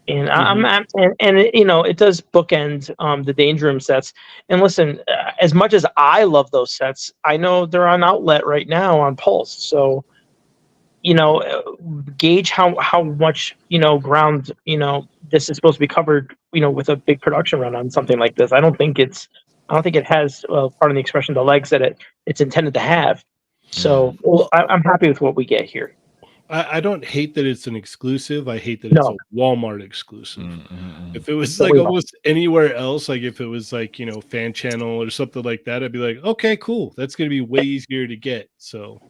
and it does bookend the Danger Room sets. And listen, as much as I love those sets, I know they're on outlet right now on Pulse. So, gauge how much ground this is supposed to be covered. With a big production run on something like this, I don't think it has, pardon the expression, the legs that it's intended to have. So I'm happy with what we get here. I don't hate that it's an exclusive. I hate that it's a Walmart exclusive. If it was like almost anywhere else, like if it was like, Fan Channel or something like that, I'd be like, okay, cool. That's going to be way easier to get. So,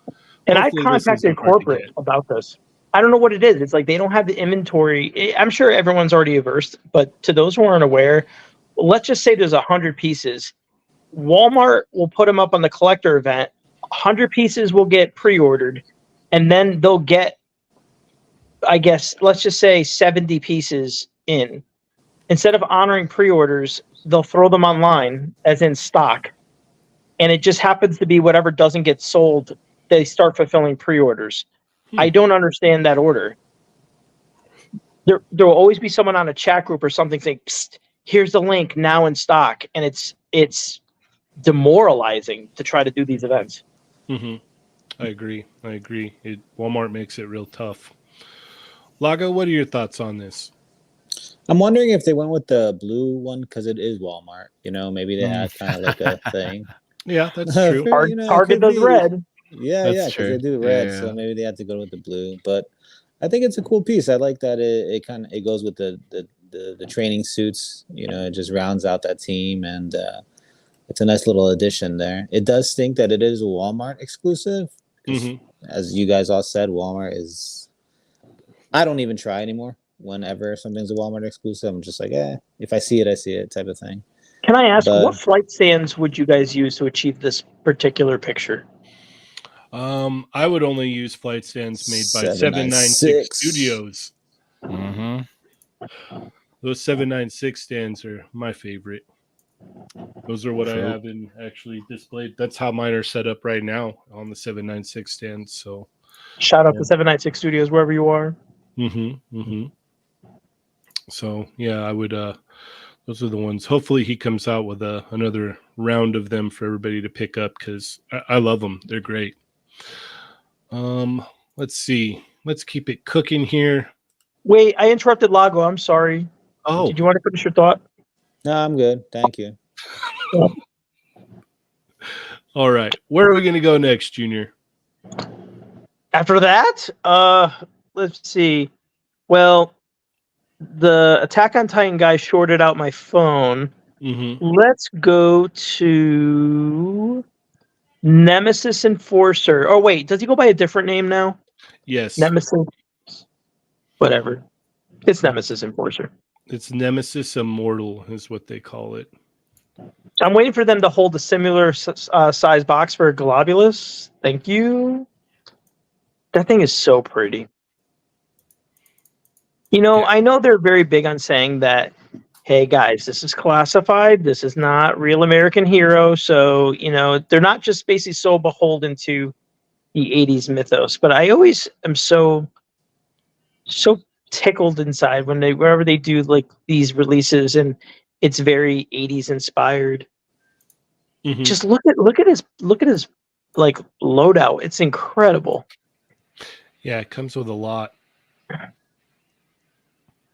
and I contacted corporate about this. I don't know what it is. It's like they don't have the inventory. I'm sure everyone's already averse, but to those who aren't aware, let's just say there's 100 pieces. Walmart will put them up on the collector event. 100 pieces will get pre-ordered, and then they'll get, I guess, let's just say 70 pieces in. Instead of honoring pre-orders, they'll throw them online as in stock, and it just happens to be whatever doesn't get sold, they start fulfilling pre-orders. I don't understand that order. There will always be someone on a chat group or something saying, "Psst, here's the link now in stock," and it's demoralizing to try to do these events. Mm-hmm. I agree. Walmart makes it real tough. Lago, what are your thoughts on this? I'm wondering if they went with the blue one because it is Walmart. Maybe they had kind of like a thing. Yeah, that's true. It Target could does be. red. Yeah, That's because true. they do Yeah, red, yeah. so maybe they had to go with the blue. But I think it's a cool piece. I like that it goes with the training suits. It just rounds out that team, and it's a nice little addition there. It does stink that it is a Walmart exclusive. 'Cause Mhm. as you guys all said, Walmart is. I don't even try anymore. Whenever something's a Walmart exclusive, I'm just like, if I see it, I see it, type of thing. Can I ask, But what flight stands would you guys use to achieve this particular picture? I would only use flight stands made by 796 796. Studios. Mm-hmm. Those 796 stands are my favorite. Those are what I True. have in actually displayed. That's how mine are set up right now on the 796 stands. So, Shout out Yeah. to 796 Studios, wherever you are. So yeah, I would. Those are the ones. Hopefully, he comes out with another round of them for everybody to pick up because I love them. They're great. Let's see. Let's keep it cooking here. Wait, I interrupted Lago. I'm sorry. Oh, Did you want to finish your thought? no, I'm good. Thank you. all right. Where are we going to go next, Junior? After that, let's see. Well, the Attack on Titan guy shorted out my phone. Mm-hmm. Let's go to Nemesis Enforcer. Oh wait, does he go by a different name now? Yes, Nemesis. Whatever. It's Nemesis Enforcer. it's Nemesis Immortal is what they call it. I'm waiting for them to hold a similar size box for Globulus. Thank you. That thing is so pretty. Yeah. I know they're very big on saying that, hey guys, this is classified. This is not real American hero. So, they're not just basically so beholden to the 80s mythos. But I always am so tickled inside wherever they do like these releases and it's very 80s inspired. Mm-hmm. Just look at his like loadout. It's incredible. Yeah, it comes with a lot.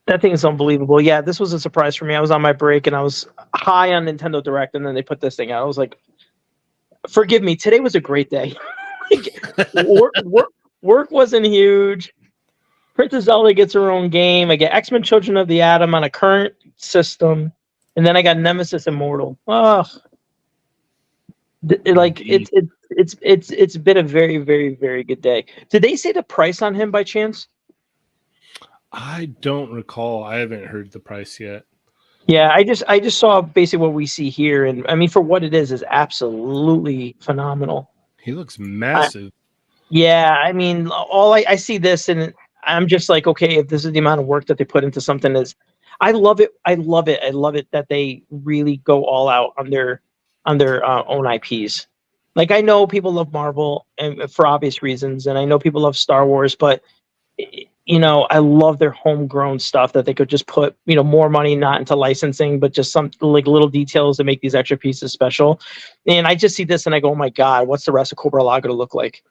That thing is unbelievable. Yeah, this was a surprise for me. I was on my break and I was high on Nintendo Direct, and then they put this thing out. I was like, forgive me, today was a great day. Work wasn't huge. Princess Zelda gets her own game. I get X-Men Children of the Atom on a current system, and then I got Nemesis Immortal. Oh, it's been a very, very, very good day. Did they say the price on him by chance? I don't recall. I haven't heard the price yet. Yeah, I just saw basically what we see here, and I mean, for what it is absolutely phenomenal. He looks massive. I mean, all I see this, and I'm just like, okay, if this is the amount of work that they put into something, I love it. I love it that they really go all out on their own IPs. Like, I know people love Marvel and for obvious reasons, and I know people love Star Wars, but I love their homegrown stuff that they could just put, more money not into licensing, but just some like little details to make these extra pieces special. And I just see this and I go, oh my God, what's the rest of Cobra Lago to look like?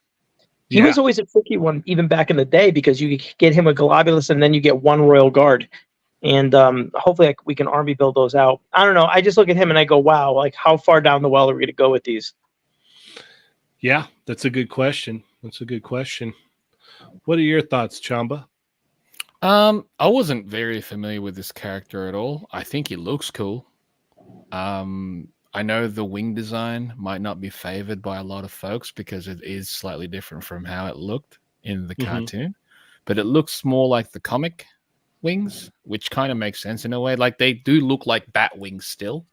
He was always a tricky one, even back in the day, because you get him a Globulus and then you get one Royal Guard. And hopefully we can army build those out. I don't know. I just look at him and I go, wow, like how far down the well are we going to go with these? Yeah, that's a good question. What are your thoughts, Chamba? I wasn't very familiar with this character at all. I think he looks cool. I know the wing design might not be favored by a lot of folks because it is slightly different from how it looked in the cartoon, but it looks more like the comic wings, which kind of makes sense in a way. Like, they do look like bat wings still.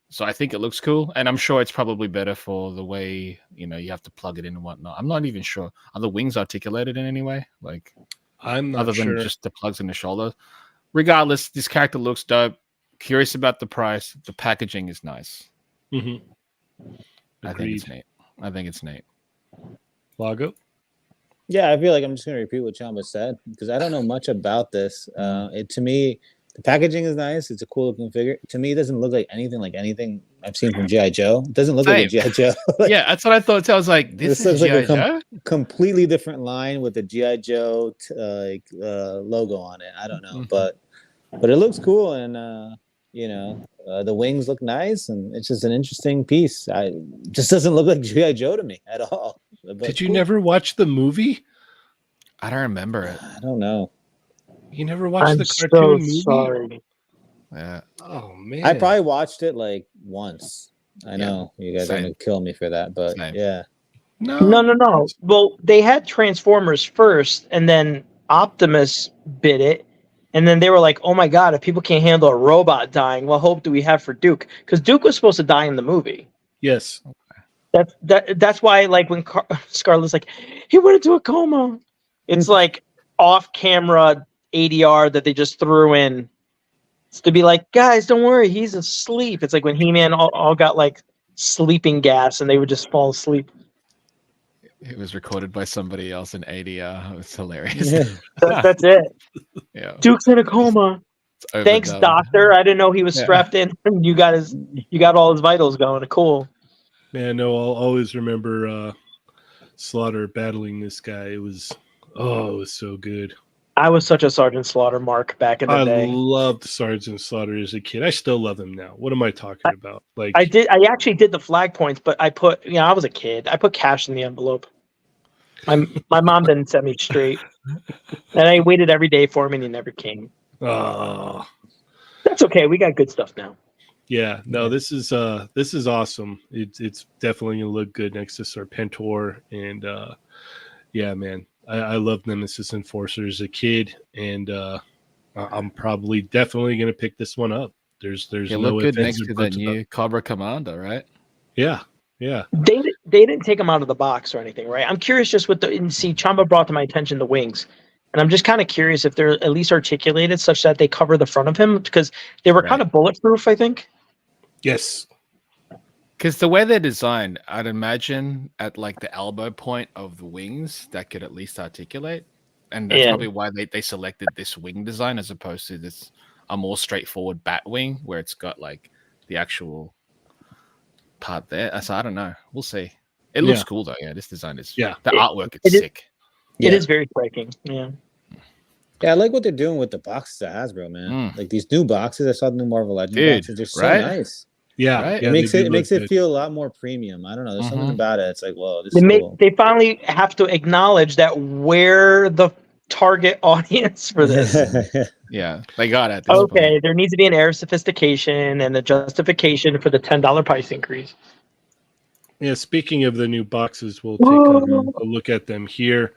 So I think it looks cool, and I'm sure it's probably better for the way you have to plug it in and whatnot. I'm not even sure, are the wings articulated in any way? Like, I'm not other sure. than just the plugs in the shoulder. Regardless, this character looks dope. Curious about the price. The packaging is nice. Agreed. I think it's neat. Lago? Yeah, I feel like I'm just going to repeat what Chamba said because I don't know much about this. To me, the packaging is nice. It's a cool looking figure. To me, it doesn't look like anything I've seen from GI Joe. It doesn't look like a GI Joe. Like, Yeah, that's what I thought. So I was like, this is looks like GI a Joe. completely different line with the GI Joe logo on it. I don't know, but it looks cool, and the wings look nice, and it's just an interesting piece. Just doesn't look like GI Joe to me at all. But Did you cool. never watch the movie? I don't remember it. I don't know. You never watched I'm the so cartoon movie? sorry. Yeah. Oh man, I probably watched it like once. I Yeah, know you guys are same. gonna kill me for that, but Same. yeah. No. Well, they had Transformers first, and then Optimus bit it, and then they were like, "Oh my god, if people can't handle a robot dying, what hope do we have for Duke?" Because Duke was supposed to die in the movie. Yes. That's why, like, when Scarlett's like, he went into a coma. It's like off-camera ADR that they just threw in to be like, guys, don't worry, he's asleep. It's like when He-Man all got like sleeping gas, and they would just fall asleep. It was recorded by somebody else in ADR. It's hilarious. That's it. Yeah. Duke's in a coma. It's Thanks, overdubbed. doctor. I didn't know he was Yeah. strapped in. You got all his vitals going. Cool. Man, no, I'll always remember Slaughter battling this guy. It was so good. I was such a Sergeant Slaughter mark back in the day. I loved Sergeant Slaughter as a kid. I still love him now. What am I talking about? Like I actually did the flag points, but I put, I was a kid. I put cash in the envelope. My mom didn't set me straight, and I waited every day for him, and he never came. Oh, That's okay. We got good stuff now. yeah. No, this is awesome. It's definitely gonna look good next to Serpentor, and yeah, man. I love Nemesis Enforcer as a kid, and I'm probably definitely gonna pick this one up. There's It no looked good ifs, next ands, to or the buts about new Cobra Commander, right? Yeah, yeah. They didn't take them out of the box or anything, right? I'm curious just with Chamba brought to my attention the wings. And I'm just kind of curious if they're at least articulated such that they cover the front of him, because they were kind of bulletproof, I think. Yes. Because the way they're designed, I'd imagine at like the elbow point of the wings, that could at least articulate. And that's probably why they selected this wing design as opposed to this a more straightforward bat wing where it's got like the actual part there. So I don't know. We'll see. It looks cool though. Yeah, this design is the artwork is sick. It is very striking. Yeah. Yeah, I like what they're doing with the boxes at Hasbro, man. Like these new boxes, I saw the new Marvel Legends boxes. They're so nice. Yeah, right? Yeah, it makes it feel a lot more premium. I don't know. There's something about it. It's like, whoa, this is cool. They finally have to acknowledge that we're the target audience for this. Yeah, they got it. Okay, there needs to be an air of sophistication and a justification for the $10 price increase. Yeah, speaking of the new boxes, we'll take a look at them here.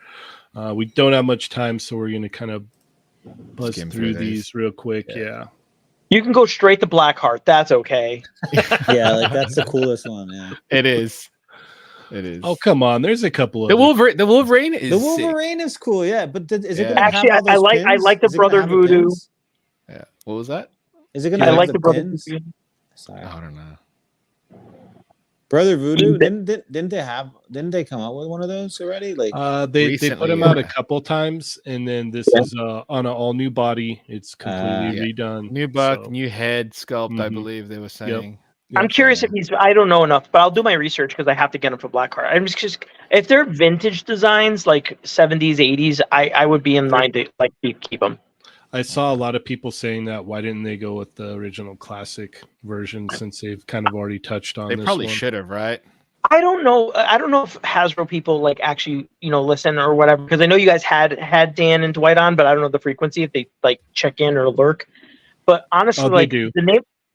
We don't have much time, so we're going to kind of buzz through these real quick. Yeah. You can go straight to Blackheart. That's okay. Yeah, like that's the coolest one. Yeah, it is. It is. Oh, come on! There's a couple of the Wolverine is the Wolverine is cool. Yeah, but is it gonna actually? have all those I like the Brother Voodoo. Yeah. What was that? Is it gonna have the Brother pins? Voodoo. Sorry, I don't know. Brother Voodoo. Didn't they come out with one of those already? Like they put them out a couple times, and then this is on an all new body. It's completely redone. New buck, new head sculpt. I believe they were saying. I'm curious if he's. I don't know enough, but I'll do my research because I have to get him for Blackheart. I'm just if they're vintage designs like 70s, 80s, I would be in line to like keep them. I saw a lot of people saying that. Why didn't they go with the original classic version since they've kind of already touched on? They probably should have, right? I don't know. I don't know if Hasbro people like actually listen or whatever, because I know you guys had Dan and Dwight on, but I don't know the frequency if they like check in or lurk. But honestly, like do.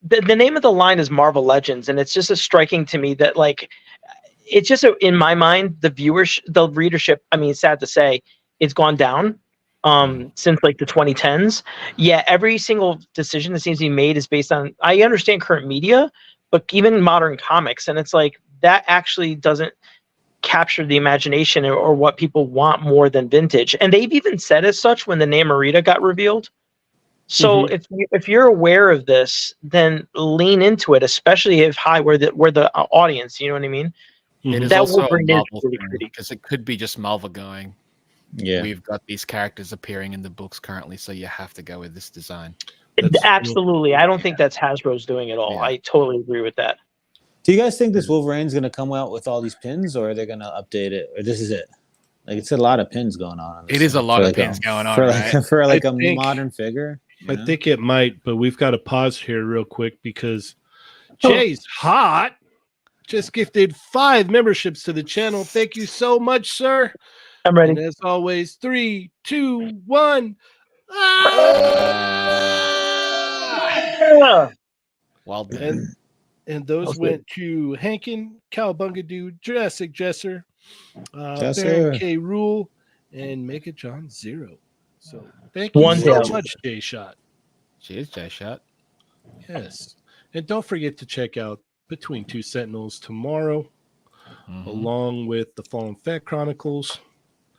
The name of the line is Marvel Legends, and it's just as striking to me that like it's just in my mind the readership. I mean, sad to say, it's gone down since like the 2010s. Yeah, every single decision that seems to be made is based on. I understand current media, but even modern comics, and it's like that actually doesn't capture the imagination or what people want more than vintage. And they've even said as such when the Namorita got revealed. So if you're aware of this, then lean into it, especially if we're the audience. You know what I mean? It is that also Wolverine a is Marvel really thing, pretty. because it could be just Marvel going. Yeah, we've got these characters appearing in the books currently, so you have to go with this design. Absolutely, I don't think that's Hasbro's doing at all. Yeah. I totally agree with that. Do you guys think this Wolverine's gonna come out with all these pins, or are they gonna update it, or this is it? Like it's a lot of pins going on. It is a lot of pins going on, right? For like I a think- modern figure. I think it might, but we've got to pause here real quick because Jay's hot just gifted 5 memberships to the channel. Thank you so much, sir. I'm ready. And as always, 3, 2, 1. Yeah. Well done. And those That's went to Hankin, Cowabunga Dude, Jurassic Jesser, Yes, Baron sir. K. Rule, and Mega John Zero. So thank you One so down. much, Jay Shot. Cheers, Jay Shot. Yes. And don't forget to check out Between Two Sentinels tomorrow, along with the Fallen Fat Chronicles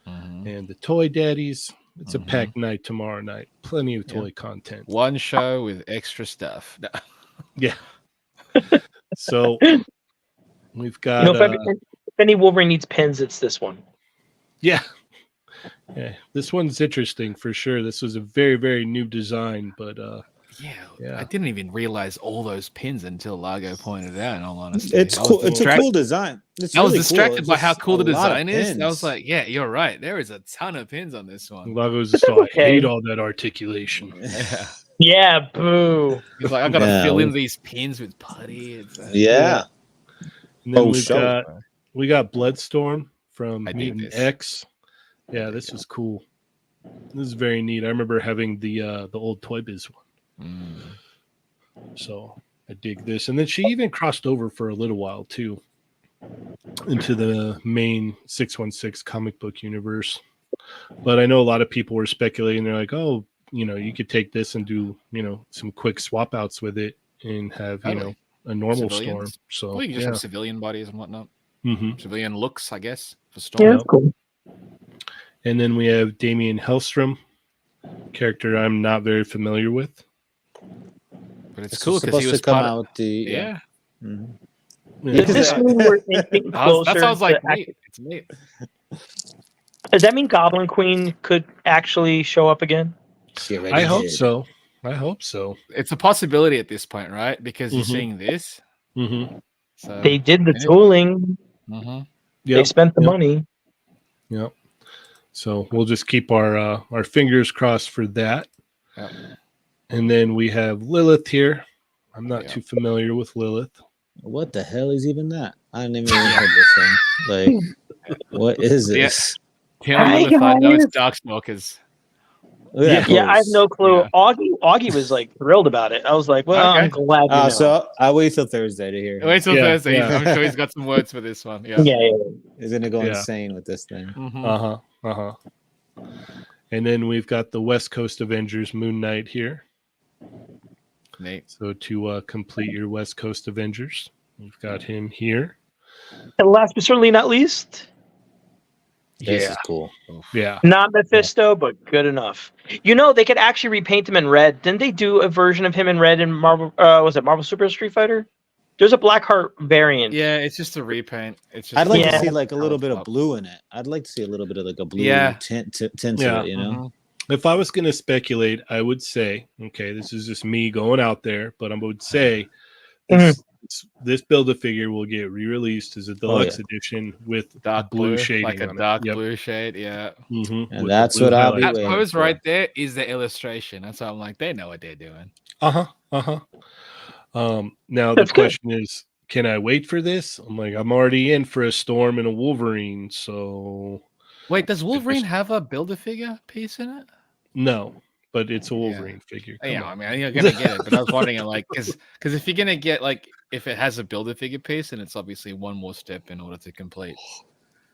and the Toy Daddies. It's a packed night tomorrow night. Plenty of toy content. One show with extra stuff. No. Yeah. So we've got You know, if any Wolverine needs pins, it's this one. yeah. This one's interesting for sure. This was a very, very new design, but Yeah, I didn't even realize all those pins until Lago pointed it out. In all honesty, It's cool. It's a cool design. It's I was really distracted cool. by It's how just cool the a lot of design is. I was pins. like, "Yeah, you're right. There is a ton of pins on this one." Lago's just I hate all that articulation. Yeah, Yeah, boo. he's like, "I gotta Yeah, fill in we- these pins with putty." It's, Yeah. And then Oh, we got Bloodstorm from I dig Mutant this. X. Yeah, this was cool. This is very neat. I remember having the old Toy Biz one. So I dig this. And then she even crossed over for a little while too into the main 616 comic book universe. But I know a lot of people were speculating. They're like, oh, you could take this and do, some quick swap outs with it and have, Totally. a normal Civilians. Storm. So Well, you can just have civilian bodies and whatnot. Mhm. Civilian looks, I guess, for Storm. Yeah, that's cool. And then we have Damian Hellstrom, character I'm not very familiar with. But it's It's cool because supposed he was to come part out the yeah. Mhm. Does this mean we're inching That closer sounds like to neat. It's neat. Does that mean Goblin Queen could actually show up again? She already I hope did. so. I hope so. It's a possibility at this point, right? Because you're Mhm. seeing this. Mm-hmm. So They did the yeah. tooling. Mhm. They spent the money. Yep. So we'll just keep our fingers crossed for that. Yep. And then we have Lilith here. I'm not Yeah. too familiar with Lilith. What the hell is even that? I didn't even heard this thing. Like, what is Yeah. this? The only Hi, Lilith I know is guys. Darkstalkers. Look at that Yeah, I have pose. no clue. Yeah. Augie was like thrilled about it. I was like, well, Okay. I'm glad you know. So I'll wait till Thursday to hear. Wait till Yeah, Thursday. yeah. I'm sure he's got some words for this one. Yeah. yeah. He's gonna go Yeah. insane with this thing. Mhm. Uh-huh. And then we've got the West Coast Avengers Moon Knight here. Neat. So to complete your West Coast Avengers, we've got him here. And last but certainly not least, This is cool. Yeah. not Mephisto, but good enough. They could actually repaint him in red. Didn't they do a version of him in red in Marvel? Was it Marvel Super Street Fighter? There's a Blackheart variant. Yeah, it's just a repaint. It's just I'd like Yeah. to see like a little bit of blue in it. I'd like to see a little bit of like a blue Yeah. tint to Yeah. it, you know? Mhm. If I was going to speculate, I would say, okay, this is just me going out there, but I would say this Build-A-Figure will get re-released as a deluxe edition with Dark blue blue, shading like a on it. dark Yep. blue shade. Yeah. Mhm. And With that's the blue what I'll be highlights. That waiting pose for. right there is the illustration. That's why I'm like, they know what they're doing. Now That's the good. question is, can I wait for this? I'm like, I'm already in for a Storm and a Wolverine, so Wait, does Wolverine have a Build-A-Figure piece in it? no, but it's a Wolverine figure. Come Yeah, on. I mean, you're gonna get it, but I was wondering, like, because if you're gonna get if it has a Build-A-Figure piece, and it's obviously one more step in order to complete.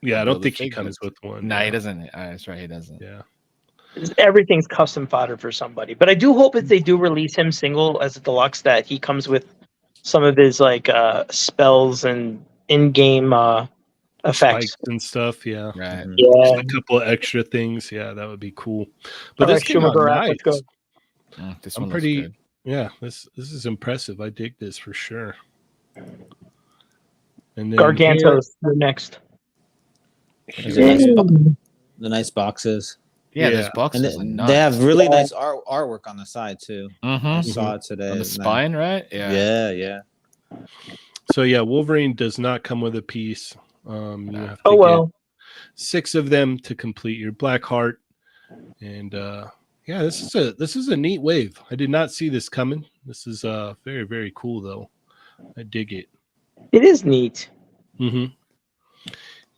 Yeah, I don't think he Build-A-Figure. comes with one. No, yeah. he doesn't. That's right, he doesn't. Yeah. Everything's custom fodder for somebody. But I do hope if they do release him single as a deluxe that he comes with some of his spells and in-game effects. Spikes and stuff. Yeah. Right. Mhm. Yeah. Just a couple of extra things. Yeah, that would be cool. But All this right, came out Schumacher, nice. let's go. This I'm one pretty. looks good. Yeah, this is impressive. I dig this for sure. And then Gargantos, you're next. There's a nice here- the nice boxes. Yeah, Yeah. those boxes are And nice. they have really nice artwork on the side too. I Mhm. saw it today. On the It's nice. spine, right? Yeah, yeah. So yeah, Wolverine does not come with a piece. You have to Oh well. get 6 of them to complete your Black Heart. And yeah, this is a neat wave. I did not see this coming. This is very, very cool though. I dig it. It is neat. Mm-hmm.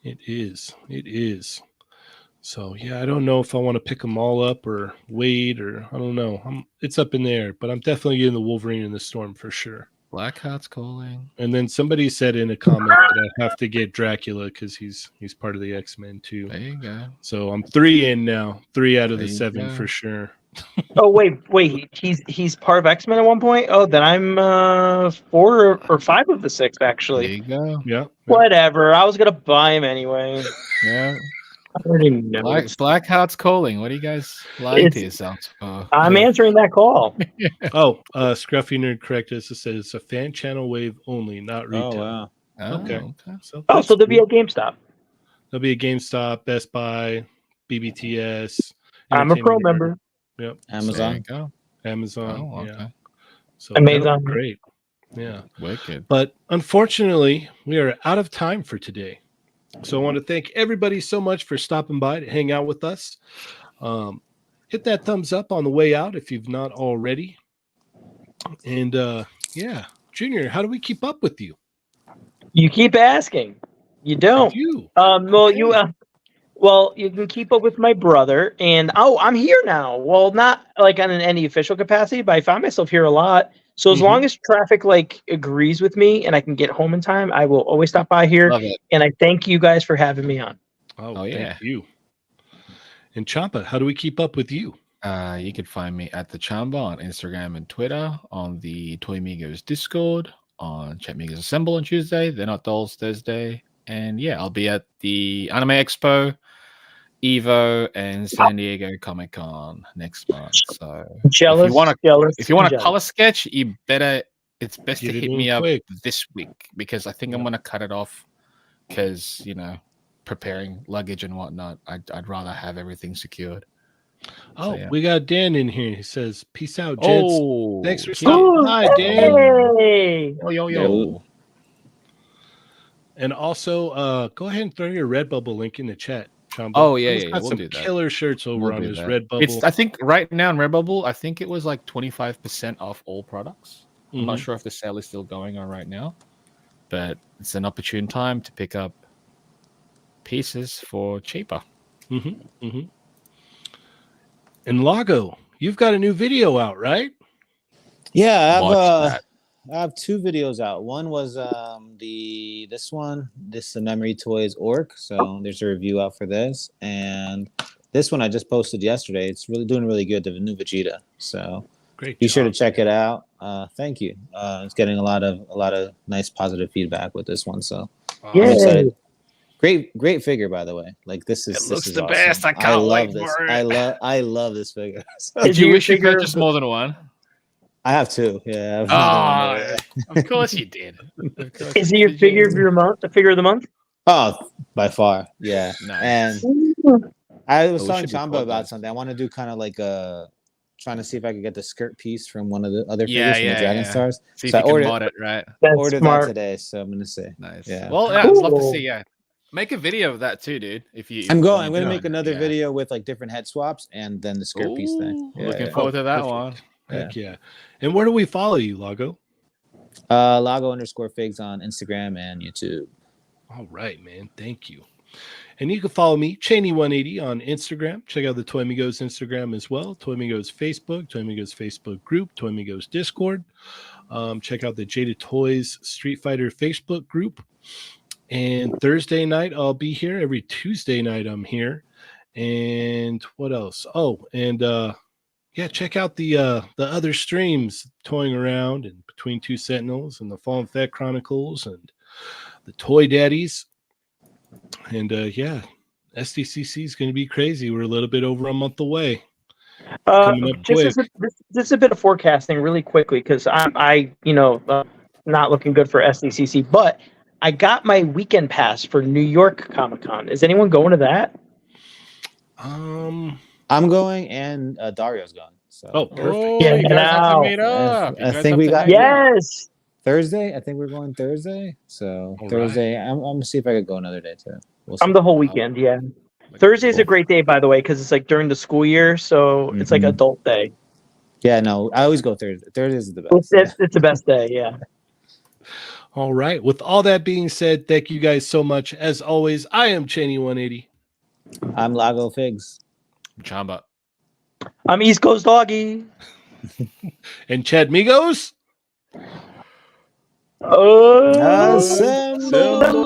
It is. It is. So yeah, I don't know if I want to pick them all up or wait, or I don't know. It's up in the air, but I'm definitely getting the Wolverine and the Storm for sure. Blackheart's calling. And then somebody said in a comment that I have to get Dracula because he's part of the X-Men too. There you go. So I'm 3 in now. 3 out of There the you 7 go. for sure. Oh wait. He's part of X-Men at one point. Oh, then I'm 4 or 5 of the 6 There actually. you go. Yeah. Whatever. I was gonna buy him anyway. Yeah. I already know. Blackheart's calling. What are you guys lying to It's- yourselves for? I'm Yeah. answering that call. Oh, Scruffy Nerd corrected us. It says it's a fan channel wave only, not retail. Oh wow. Okay. Okay. So Oh, that's so there'll be cool. a GameStop. There'll be a GameStop, Best Buy, BBTS. I'm a pro Entertainment member. Earth. Yep. There Amazon. you go. Amazon. Oh, Yeah. okay. So Amazon. that'll be great. Yeah. Wicked. But unfortunately, we are out of time for today. So I want to thank everybody so much for stopping by to hang out with us. Hit that thumbs up on the way out if you've not already. And yeah, Junior, how do we keep up with you? You keep asking. You don't. You. Well, Okay. you can keep up with my brother, and I'm here now. Well, not like on any official capacity, but I find myself here a lot. So as Mhm. long as traffic like agrees with me and I can get home in time, I will always stop by here. Love it. And I thank you guys for having me on. Oh, yeah. Thank you. And Chamba, how do we keep up with you? You can find me at the Chamba on Instagram and Twitter, on the Toymigos Discord, on Chatmigos Assemble on Tuesday, They're Not Dolls Thursday, and yeah, I'll be at the Anime Expo, Evo, and San Diego Comic Con next month. So Jealous, if you want a jealous. color sketch, it's best Get to it hit in me up quick. this week because I think I'm gonna cut it off because preparing luggage and whatnot. I'd rather have everything secured. Oh, yeah. we got Dan in here. He says, "Peace out, gents." Oh, Thanks for cheers. stopping by, Dan. Hey! Yo. And also, go ahead and throw your Redbubble link in the chat, Chamba. Oh, yeah, He's yeah, got we'll some do that. killer shirts over We'll on do his that. Redbubble. I think right now in Redbubble, I think it was like 25% off all products. I'm not sure if the sale is still going on right now, but it's an opportune time to pick up pieces for cheaper. And Lago, you've got a new video out, right? Yeah, Watch that. I have 2 videos out. One was this Memory Toys Orc. So there's a review out for this, and this one I just posted yesterday. It's doing really good. The new Vegeta. So Great. be sure to check it out. Thank you. It's getting a lot of nice positive feedback with this one. So I'm excited. Great figure, by the way. Like this It is looks this is the awesome. best. I can't love wait this. for it. I love this figure. So, Did you your wish you figure- purchased more than one? I have 2. Yeah. I have another one. Of course you did. Is he your figure of your month? The figure of the month? Oh, by far, yeah. Nice. And I was we telling should Chamba record about those. something. I want to do kind of like trying to see if I could get the skirt piece from one of the other Yeah, figures from the Dragon yeah. Stars. See if So you I can ordered, mod it, right? That's ordered smart. that today, so I'm gonna say. Nice. Yeah. Well, yeah, I'd love to Cool. see. Yeah, make a video of that too, dude. I'm when gonna you're make done. another Yeah. video with like different head swaps and then the skirt piece thing. Ooh, Yeah, looking yeah. forward to that perfect. one. Heck yeah. And where do we follow you, Lago? Lago_figs on Instagram and YouTube. All right, man. Thank you. And you can follow me, Cheney180, on Instagram. Check out the Toymigos Instagram as well. Toymigos Facebook group, Toymigos Discord. Check out the Jada Toys Street Fighter Facebook group. And Thursday night, I'll be here. Every Tuesday night, I'm here. And what else? Oh, and yeah, check out the other streams, Toying Around and Between Two Sentinels and the Fallen Fett Chronicles and the Toy Daddies. And yeah, SDCC is going to be crazy. We're a little bit over a month away. Coming up quick. This is a bit of forecasting really quickly because I not looking good for SDCC, but I got my weekend pass for New York Comic Con. Is anyone going to that? I'm going and Dario's going. So Oh, perfect. Oh, Yeah, you guys have to now. meet up. I think we got- Yes. Thursday. I think we're going Thursday. So All Thursday, I'm gonna see if I could go another day too. We'll see. I'm the whole weekend. Yeah. Thursday's a great day, by the way, because it's like during the school year, so it's like Mhm. adult day. Yeah, no, I always go Thursday. Thursday is the best. It's the best day. Yeah. All right. With all that being said, thank you guys so much. As always, I am Cheney180. I'm Lago Figs. Chamba. I'm East Coast Doggy. And Chatmigos. Oh. Assemble.